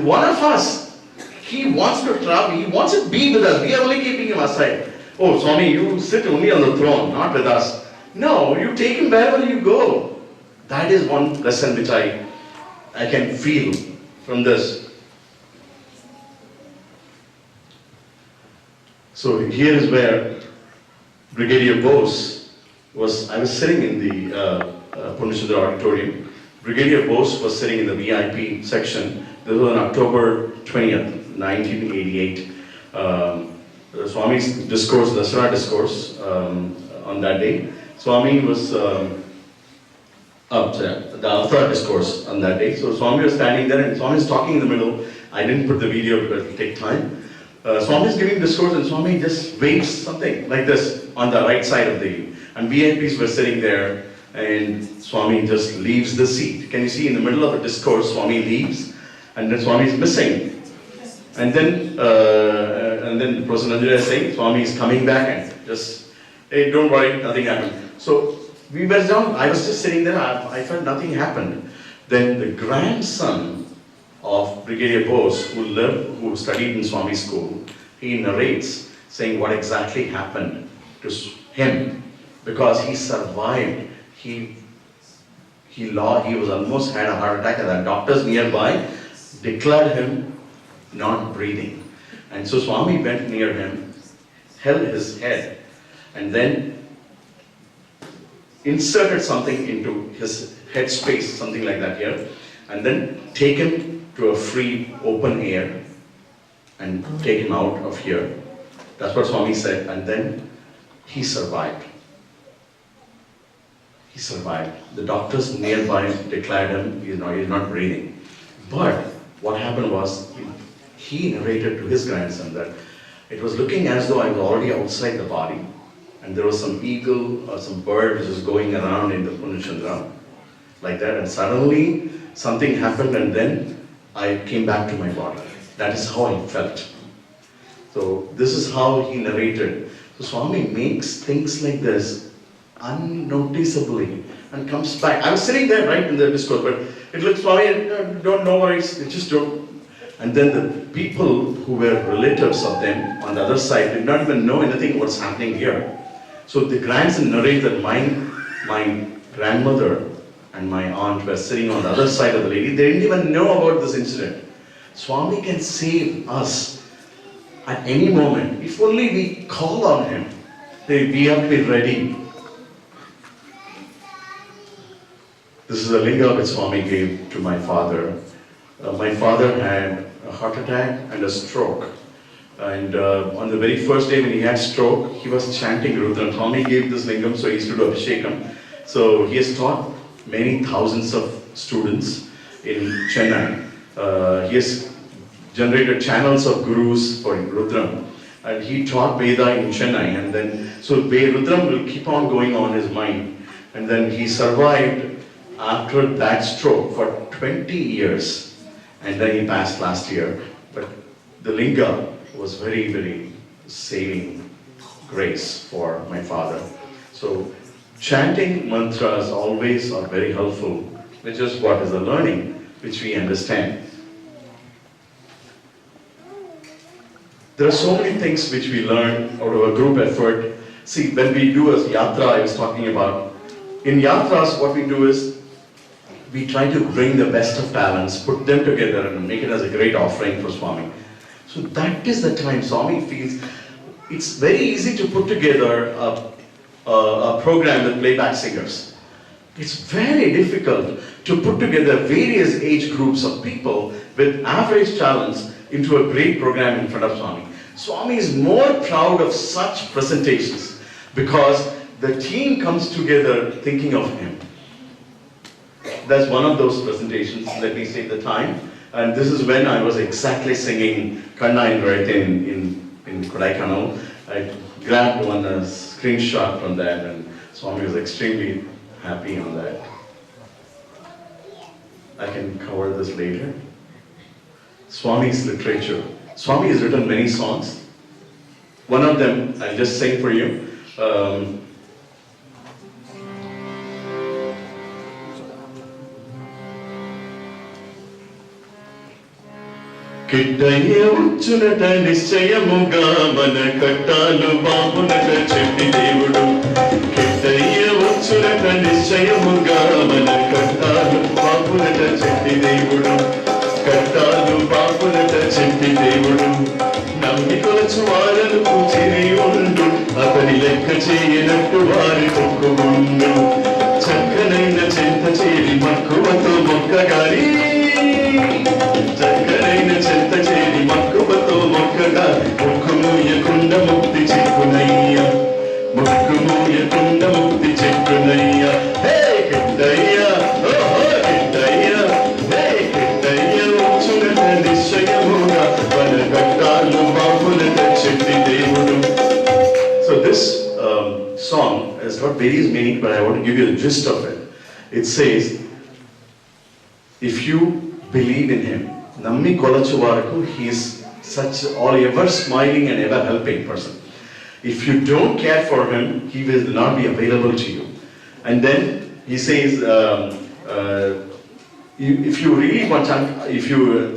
one of us. He wants to travel, he wants to be with us. We are only keeping him aside. Oh, Swami, you sit only on the throne, not with us. No, you take him wherever you go. That is one lesson which I can feel from this. So here is where Brigadier Bose was, I was sitting in the Purnachandra auditorium. Brigadier Bose was sitting in the VIP section. This was on October 20th, 1988. Swami's discourse, the Dasara discourse on that day. Swami was the Avtar discourse on that day. So Swami was standing there and Swami is talking in the middle. I didn't put the video because it will take time. Swami is giving discourse and Swami just waves something like this on the right side of the, and VIPs were sitting there and Swami just leaves the seat. Can you see in the middle of the discourse, Swami leaves and then Swami is missing. And then Professor Nanjundaya is saying, Swami is coming back and just, hey, don't worry, nothing happened. So we were down, I was just sitting there, I felt nothing happened. Then the grandson of Brigadier Bose, who studied in Swami school, he narrates saying what exactly happened to him because he survived. He was almost had a heart attack and the doctors nearby declared him not breathing. And so Swami went near him, held his head, and then inserted something into his head space, something like that here, and then take him to a free open air and take him out of here. That's what Swami said, and then he survived. He survived. The doctors nearby declared him he's not breathing. But what happened was, he narrated to his grandson that it was looking as though I was already outside the body, and there was some eagle or some bird which was going around in the Purnachandra, like that, and suddenly something happened and then I came back to my body. That is how I felt. So this is how he narrated. So Swami makes things like this unnoticeably and comes back. I was sitting there right in the discourse, but it looks, Swami, don't know worries, just don't. And then the people who were relatives of them on the other side did not even know anything what's happening here. So the grandson narrates that my grandmother and my aunt were sitting on the other side of the lady. They didn't even know about this incident. Swami can save us at any moment if only we call on him. We have to be ready. This is a linga which Swami gave to my father. My father had a heart attack and a stroke. And on the very first day when he had stroke, he was chanting Rudram. Swami gave this lingam, so he used to do Abhishekam. So he has taught many thousands of students in Chennai. He has generated channels of gurus for Rudram. And he taught Veda in Chennai. And then, so Rudram will keep on going on his mind. And then he survived after that stroke for 20 years. And then he passed last year. But the linga was very, very saving grace for my father. So chanting mantras always are very helpful, which is what is the learning which we understand. There are so many things which we learn out of a group effort. See, when we do a yatra, I was talking about, in yatras what we do is, we try to bring the best of talents, put them together and make it as a great offering for Swami. So that is the time Swami feels, it's very easy to put together a program with playback singers. It's very difficult to put together various age groups of people with average talents into a great program in front of Swami. Swami is more proud of such presentations because the team comes together thinking of him. That's one of those presentations. Let me save the time. And this is when I was exactly singing Kanna in in Kodaikanal. I grabbed one screenshot from that, and Swami was extremely happy on that. I can cover this later. Swami's literature. Swami has written many songs. One of them I'll just sing for you. Kittayya వచ్చునట నిశ్చయముగా మన కట్టాలు బాబునట చెట్టి దేవుడు కిట్టయ్య వచ్చునట నిశ్చయముగా మన కట్టాలు బాబునట చెట్టి దేవుడు కట్టాలు బాబునట చెట్టి దేవుడు నమ్మి కొలచు వారలకు చిరి ఉండు అతని లెక్క చేయనట్టు వారి తొక్కుముండు చక్కనైన చింత చేరి మక్కువతో మొక్కగాలి చక్కనైన చింత చేరి మక్కువతో మొక్కగా ముక్కు మూయకుండ ముక్తి చెక్కునయ్య ముక్కు మూయకుండ ముక్తి చెక్కునయ్య హే కిట్టయ్య ఓహో కిట్టయ్య హే కిట్టయ్య వచ్చునట నిశ్చయముగా మన కట్టాలు బాబునట చెట్టి దేవుడు. So this song has got various meaning, but I want to give you the gist of it. It says, if you believe in him, Nammi Kolachu Varaku, he is such ever smiling and ever helping person. If you don't care for him, he will not be available to you. And then he says, if you really want to,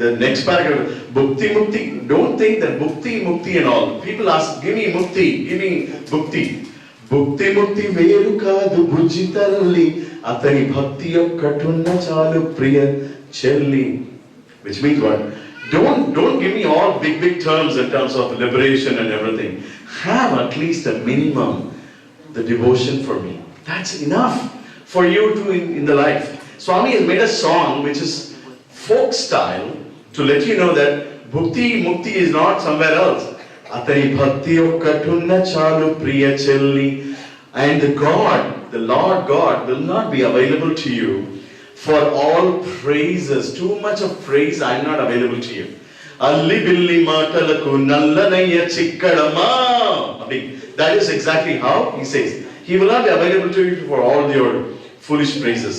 the next paragraph, Bhukti Mukti, don't think that Bhukti Mukti and all. People ask, give me Mukti, give me Bhukti. Bhukti Mukti veru kaadu bhujjitalli, atani bhakti yokkatunna chalu priya chelli. Which means what? Don't give me all big terms in terms of liberation and everything. Have at least a minimum, the devotion for me. That's enough for you to in the life. Swami has made a song which is folk style to let you know that Bhukti Mukti is not somewhere else. Atani bhakti yokkatunna chalu priya chelli. And the Lord God will not be available to you for all praises. Too much of praise, I am not available to you. Alli billi matalaku nallanayya chikkadama. That is exactly how he says. He will not be available to you for all your foolish praises.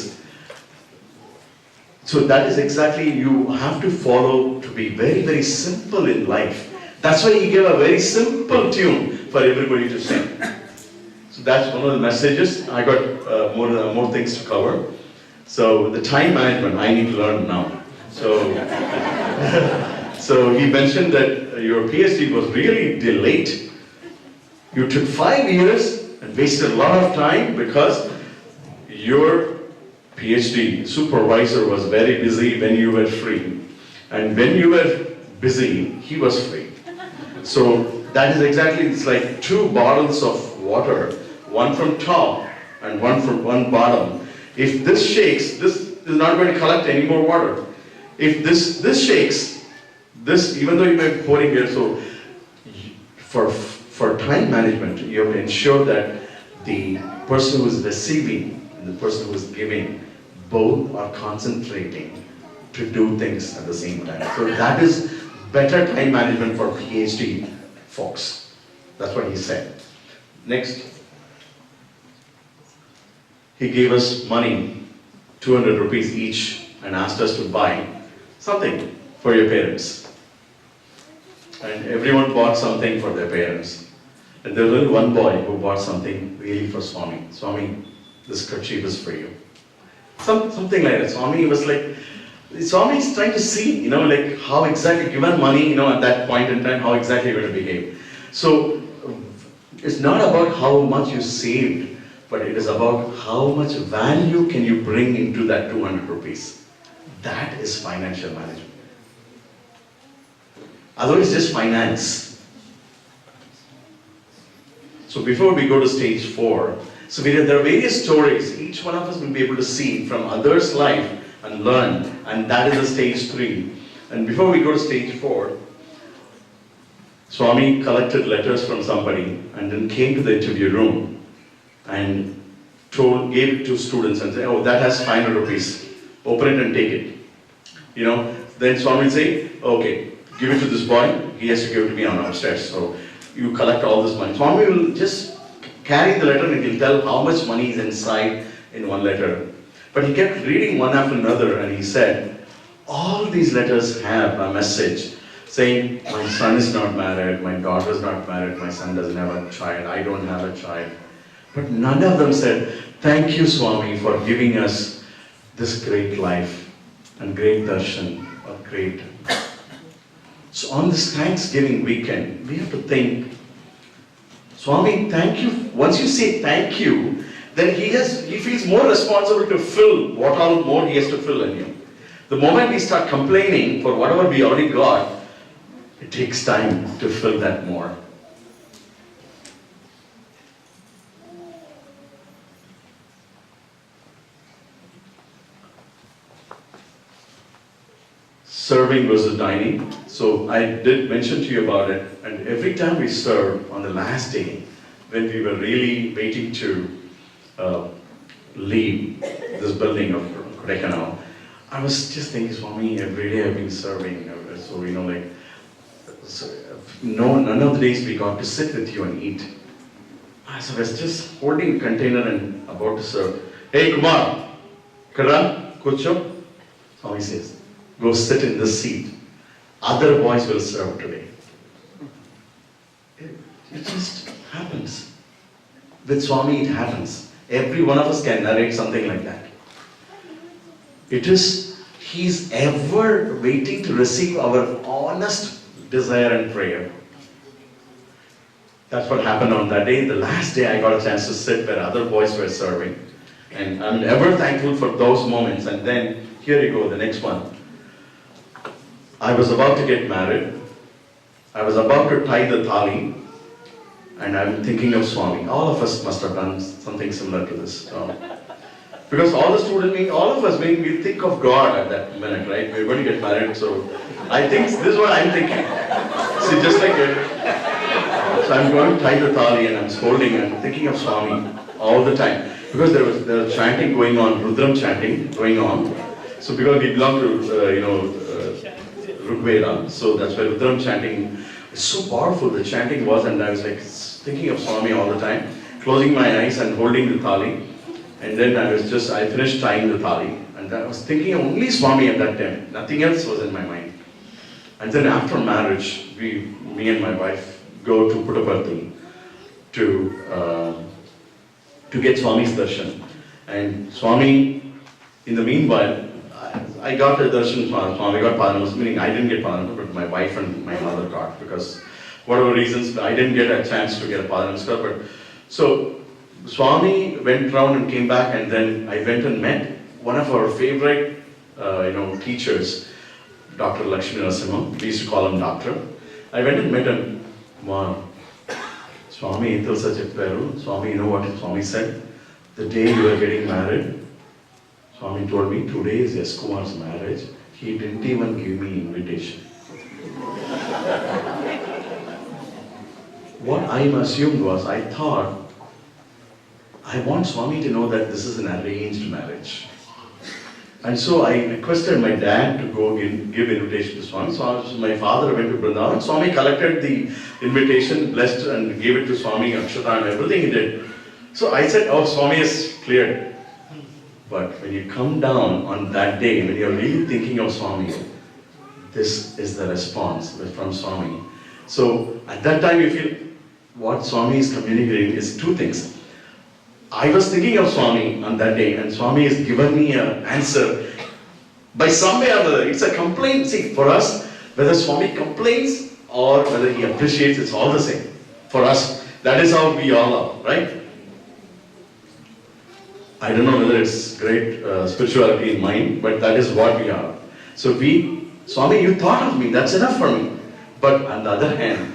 So that is exactly, you have to follow to be very, very simple in life. That's why he gave a very simple tune for everybody to sing. So that's one of the messages. I got more things to cover. So the time management, I need to learn now. So he mentioned that your PhD was really delayed. You took 5 years and wasted a lot of time because your PhD supervisor was very busy when you were free. And when you were busy, he was free. So that is exactly, it's like 2 bottles of water, one from top and one from one bottom. If this shakes, this is not going to collect any more water. If this shakes, this, even though you may be pouring here, so for time management, you have to ensure that the person who is receiving and the person who is giving both are concentrating to do things at the same time. So that is better time management for PhD folks. That's what he said. Next. He gave us money, 200 rupees each, and asked us to buy something for your parents. and everyone bought something for their parents. And there was only one boy who bought something really for Swami. Swami, this kerchief is for you. Something like that. Swami was like, Swami is trying to see, like how exactly, given money, at that point in time, how exactly you're going to behave. So, it's not about how much you saved, but it is about how much value can you bring into that 200 rupees. That is financial management. Otherwise, just finance. So before we go to stage 4, so there are various stories. Each one of us will be able to see from others' life and learn, and that is the stage 3. And before we go to stage 4, Swami collected letters from somebody and then came to the interview room and gave it to students and said, oh, that has 500 rupees. Open it and take it. Then Swami will say, okay, give it to this boy. He has to give it to me on upstairs. So you collect all this money. Swami will just carry the letter and he'll tell how much money is inside in one letter. But he kept reading one after another and he said, all these letters have a message saying, my son is not married, my daughter is not married, my son doesn't have a child, I don't have a child. But none of them said, thank you, Swami, for giving us this great life and great darshan or great. So on this Thanksgiving weekend, we have to think, Swami, thank you. Once you say thank you, then he feels more responsible to fill what all more he has to fill in you. The moment we start complaining for whatever we already got, it takes time to fill that more. Serving versus dining. So I did mention to you about it, and every time we serve on the last day, when we were really waiting to leave this building of Kodaikanal, I was just thinking, Swami, every day I've been serving, so none of the days we got to sit with you and eat. So I was just holding a container and about to serve. Hey Kumar, Karan, Kucho. Swami says, go sit in this seat. Other boys will serve today. It just happens. With Swami it happens. Every one of us can narrate something like that. He's ever waiting to receive our honest desire and prayer. That's what happened on that day. The last day I got a chance to sit where other boys were serving. And I'm ever thankful for those moments. And then, here you go, the next one. I was about to get married. I was about to tie the thali. And I'm thinking of Swami. All of us must have done something similar to this. Because all of us, we think of God at that minute, right? We're going to get married, so I think this is what I'm thinking. See, just like it. So I'm going to tie the thali and I'm holding and thinking of Swami all the time. Because there was chanting going on, Rudram chanting going on. So because we belong to, Rigveda, so that's why Rudram chanting is so powerful. The chanting was, and I was like thinking of Swami all the time, closing my eyes and holding the thali. And then I finished tying the thali. And I was thinking only Swami at that time. Nothing else was in my mind. And then after marriage, me and my wife go to Puttaparthi to get Swami's darshan. And Swami, in the meanwhile, I got a darshan from Swami, got Padanamas, meaning I didn't get Padanamas, but my wife and my mother got, because whatever reasons, I didn't get a chance to get a Padanamas. But so Swami went round and came back, and then I went and met one of our favorite, teachers, Dr. Lakshmi Narasimha. We used to call him Doctor. I went and met him. Wow. Swami, intil such a peru. Swami, you know what Swami said? The day you were getting married, Swami told me, today is S. Kumar's marriage. He didn't even give me invitation. What I assumed was, I thought, I want Swami to know that this is an arranged marriage. And so I requested my dad to go give invitation to Swami. So my father went to Vrindavan. Swami collected the invitation, blessed, and gave it to Swami, Akshata, and everything he did. So I said, oh, Swami is cleared. But when you come down on that day, when you're really thinking of Swami, this is the response from Swami. So at that time you feel what Swami is communicating is two things. I was thinking of Swami on that day, and Swami has given me an answer. By some way or other, it's a complaint. See, for us, whether Swami complains or whether he appreciates, it's all the same. For us, that is how we all are, right? I don't know whether it's great spirituality in mind, but that is what we are. So Swami, you thought of me, that's enough for me. But on the other hand,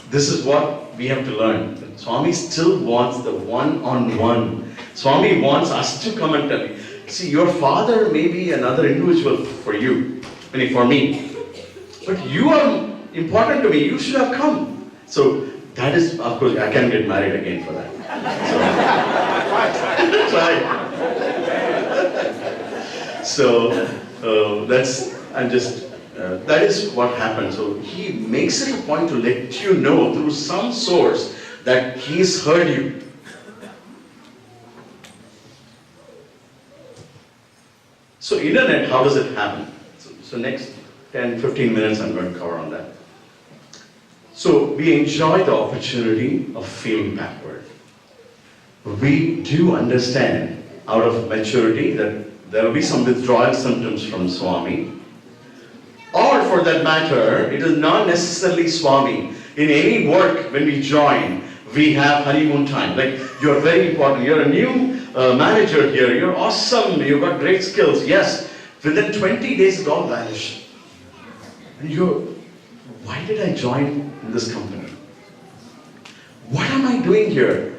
this is what we have to learn. Swami still wants the one-on-one. Swami wants us to come and tell you. See, your father may be another individual for you, meaning for me. But you are important to me, you should have come. So that is, of course, I can get married again for that. So, that is what happened. So he makes it a point to let you know through some source that he's heard you. So internet, how does it happen? So next 10, 15 minutes I'm going to cover on that. So we enjoy the opportunity of feeling backward. We do understand out of maturity that there will be some withdrawal symptoms from Swami. Or for that matter, it is not necessarily Swami. In any work, when we join, we have honeymoon time. Like, you're very important. You're a new manager here. You're awesome. You've got great skills. Yes. Within 20 days, it all vanished. And why did I join this company? What am I doing here?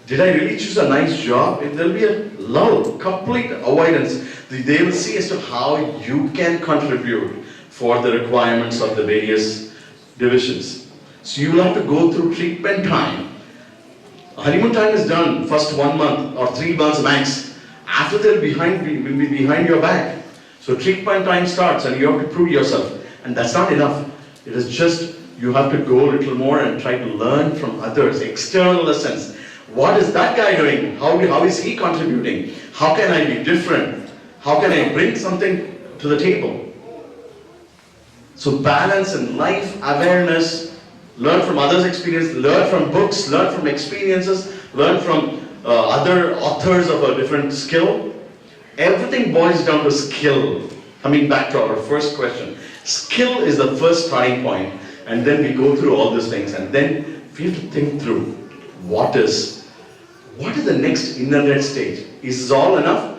Did I really choose a nice job? If there'll be a lull, complete avoidance. They will see as to how you can contribute for the requirements of the various divisions. So you will have to go through treatment time. Honeymoon time is done, first 1 month or 3 months max. After that, will be behind your back. So treatment time starts and you have to prove yourself. And that's not enough. It is just, you have to go a little more and try to learn from others, external lessons. What is that guy doing? How is he contributing? How can I be different? How can I bring something to the table? So balance in life, awareness, learn from others' experience, learn from books, learn from experiences, learn from other authors of a different skill. Everything boils down to skill. Coming back to our first question. Skill is the first starting point, and then we go through all these things, and then we have to think through what is the next internet stage? Is this all enough?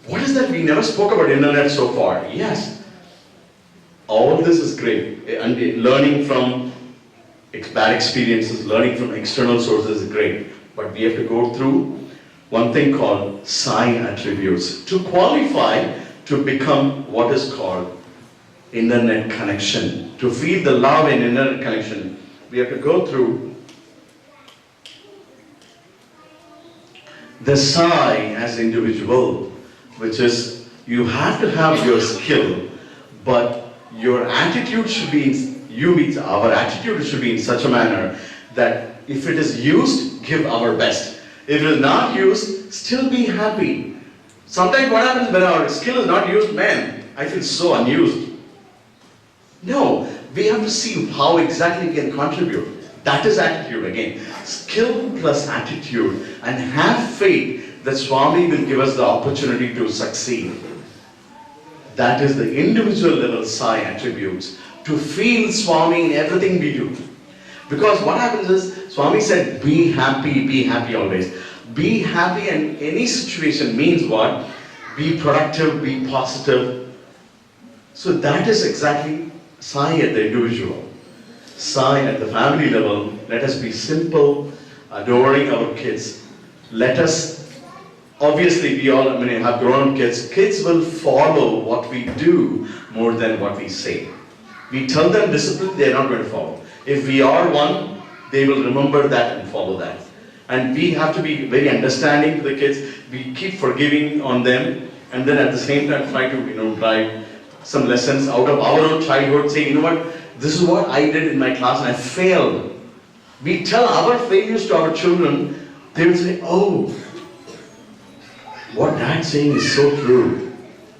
What is that? We never spoke about internet so far. Yes. All this is great, and learning from bad experiences, learning from external sources is great, but we have to go through one thing called psi attributes to qualify to become what is called internet connection. To feel the love in internet connection, we have to go through the psi as individual, which is you have to have your skill, but your attitude should be, our attitude should be in such a manner that if it is used, give our best. If it is not used, still be happy. Sometimes what happens when our skill is not used, man, I feel so unused. No, we have to see how exactly we can contribute. That is attitude again. Skill plus attitude, and have faith that Swami will give us the opportunity to succeed. That is the individual level psi attributes. To feel Swami in everything we do. Because what happens is, Swami said, be happy always. Be happy in any situation means what? Be productive, be positive. So that is exactly psi at the individual. Psi at the family level, let us be simple, adoring our kids. Let us, obviously we all have grown kids. Kids will follow what we do more than what we say. We tell them discipline, they are not going to follow. If we are one, they will remember that and follow that. And we have to be very understanding to the kids. We keep forgiving on them, and then at the same time try to drive some lessons out of our own childhood, saying, you know what, this is what I did in my class and I failed. We tell our failures to our children, they will say, oh, what dad's saying is so true.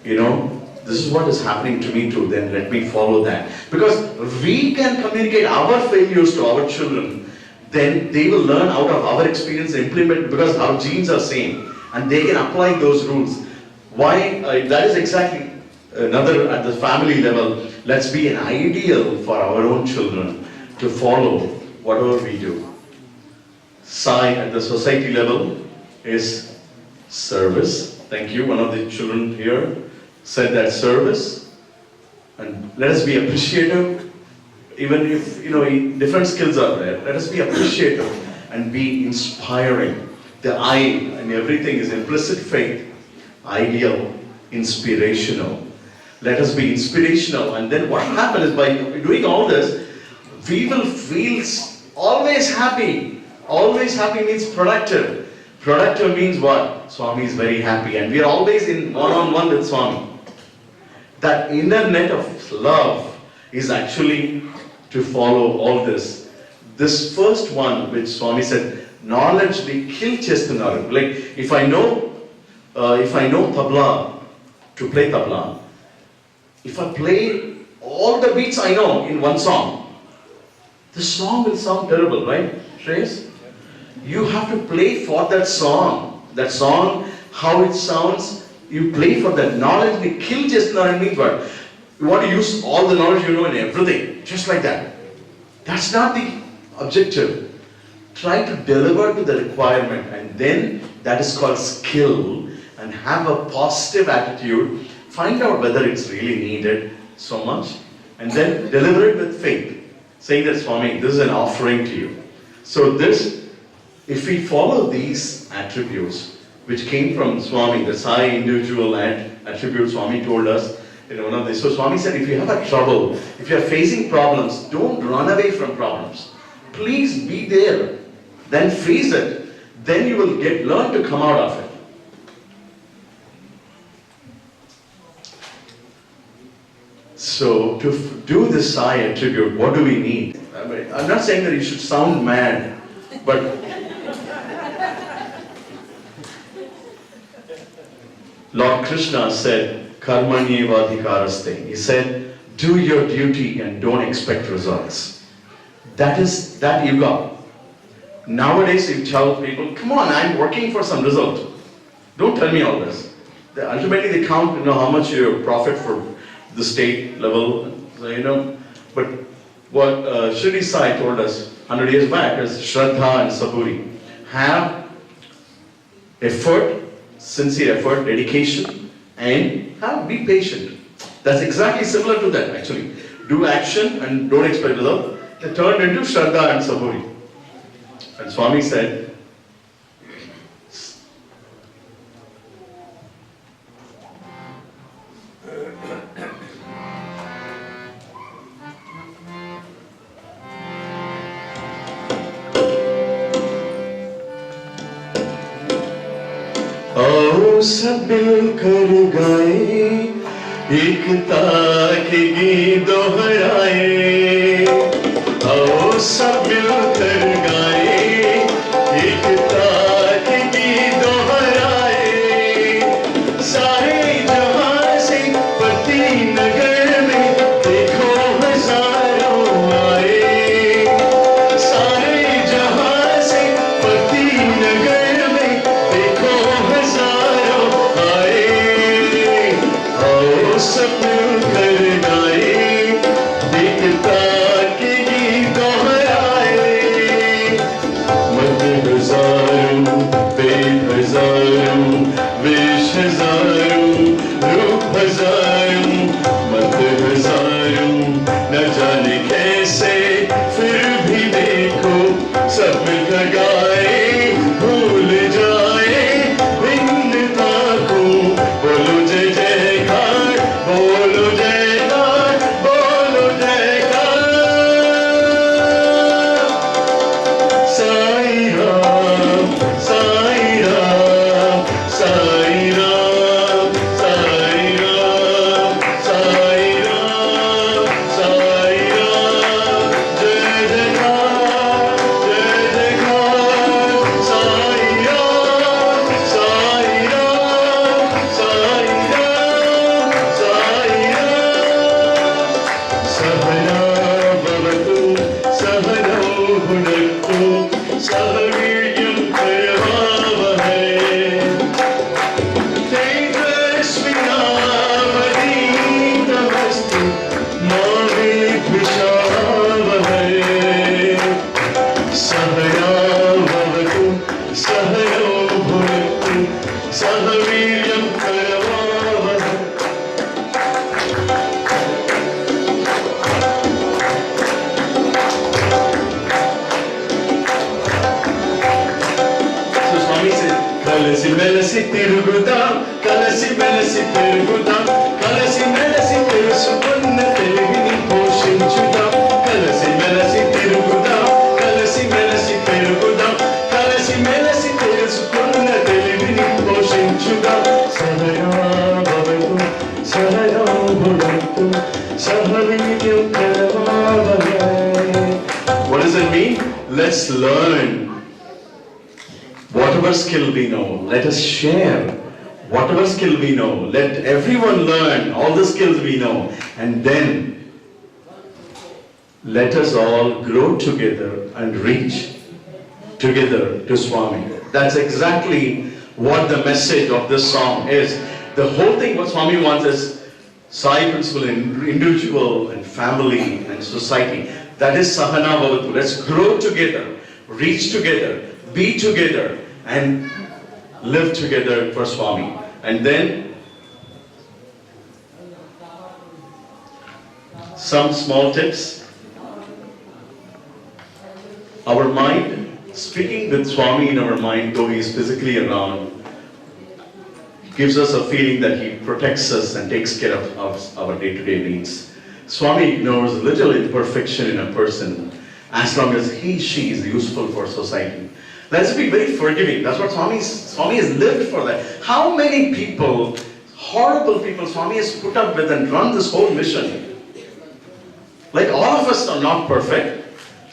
This is what is happening to me too, then let me follow that. Because we can communicate our failures to our children, then they will learn out of our experience and implement, because our genes are same and they can apply those rules. Why? That is exactly another at the family level. Let's be an ideal for our own children to follow whatever we do. Sai at the society level is service. Thank you. One of the children here said that service. And let us be appreciative. Even if, different skills are there, let us be appreciative and be inspiring. The I and everything is implicit faith, ideal, inspirational. Let us be inspirational. And then what happens is, by doing all this, we will feel always happy. Always happy means productive. Productive means what? Swami is very happy. And we are always in one-on-one with Swami. That inner net of love is actually to follow all this. This first one, which Swami said, knowledge will kill chestunaru. Like if I know tabla, to play tabla, if I play all the beats I know in one song, the song will sound terrible, right, Shreyas? You have to play for that song. That song, how it sounds, you play for that. Knowledge will kill chestunaru means what? You want to use all the knowledge you know in everything, just like that. That's not the objective. Try to deliver to the requirement, and then that is called skill, and have a positive attitude. Find out whether it's really needed so much, and then deliver it with faith, saying that Swami, this is an offering to you. So this, if we follow these attributes, which came from Swami, the Sai individual attribute Swami told us, one of these. So Swami said, if you have a trouble, if you are facing problems, don't run away from problems. Please be there. Then face it. Then you will learn to come out of it. So to do this Sai attribute, what do we need? I'm not saying that you should sound mad, but Lord Krishna said, Karmanyevadhikaraste. He said, do your duty and don't expect results. That is that yuga. Nowadays you tell people, come on, I'm working for some result. Don't tell me all this. Ultimately they count, how much you profit for the state level. So, but what Shirdi Sai told us 100 years back is Shraddha and Saburi. Have effort, sincere effort, dedication, and be patient. That's exactly similar to that actually. Do action and don't expect result. They turned into Shraddha and Saburi. And Swami said, आओ सब मिलकर गाए, एकता के गीत दोहराए। आओ सब मिलकर गाए, एकता के गीत दोहराए। सारे जहां से पति नगर में देखो हजारों आए। सारे जहां से पति नगर में देखो हजारों आए। आओ सब मिलकर गाए, एकता के गीत दोहराए। కలిసి మెలిసి తిరుగుదాం కలిసి మెలిసి పెరుగుదాం కలిసి మెలిసి తెలుసుకున్న తెలివిని పోషించుదాం కలిసి మెలిసి తిరుగుదాం కలిసి మెలిసి పెరుగుదాం కలిసి మెలిసి తెలుసుకున్న తెలివిని పోషించుదాం సహనా భవతు సహనా భునక్తు సహ వీర్యం కరవావహై. What does it mean? Let's learn. Whatever skill we know, let us share. Whatever skill we know, let everyone learn all the skills we know. And then, let us all grow together and reach together to Swami. That's exactly what the message of this song is. The whole thing what Swami wants is Sai principle in individual and family and society. That is Sahana Bhavatu. Let's grow together, reach together, be together, and live together for Swami. And then some small tips. Our mind, speaking with Swami in our mind, though he is physically around, gives us a feeling that he protects us and takes care of our day-to-day needs. Swami ignores little imperfection in a person as long as she is useful for society. Let's be very forgiving. That's what Swami has lived for that. How many people, horrible people, Swami has put up with and run this whole mission? Like all of us are not perfect.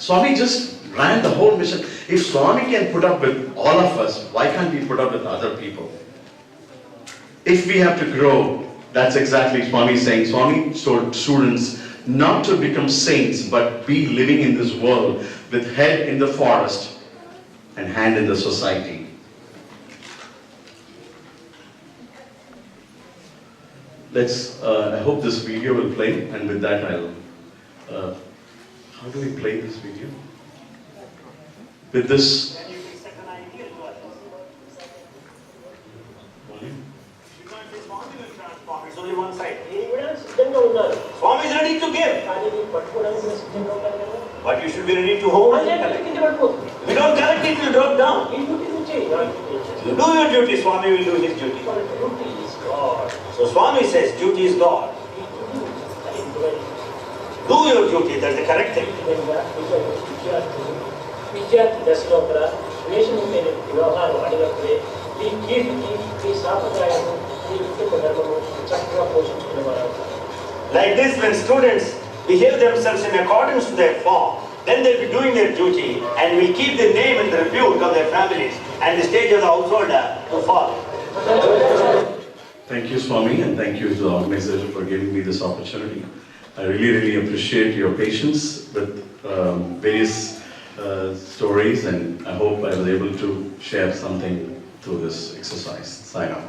Swami just ran the whole mission. If Swami can put up with all of us, why can't we put up with other people? If we have to grow, that's exactly Swami saying. Swami told students not to become saints, but be living in this world with head in the forest and hand in the society. I hope this video will play, and with that how do we play this video? With this. It's only one side. Swami is ready to give. But you should be ready to hold and collect. If you don't collect it, will drop down. You do your duty, Swami will do his duty. So Swami says duty is God. Do your duty, that's the correct thing. విద్యార్థి దశలో కూడా వేషముఖమైన వ్యవహారం అడిగినప్పుడే ఈ కీర్తికి ఈ సాంప్రదాయాన్ని ఈ కుటుంబ ధర్మము చక్కగా పోషించుకునేవారు. Like this, when students behave themselves in accordance to their form, then they'll be doing their duty and will keep the name and the repute of their families and the stage of the householder to follow. Thank you, Swami, and thank you to the organization for giving me this opportunity. I really appreciate your patience with various stories, and I hope I was able to share something through this exercise. Sign off.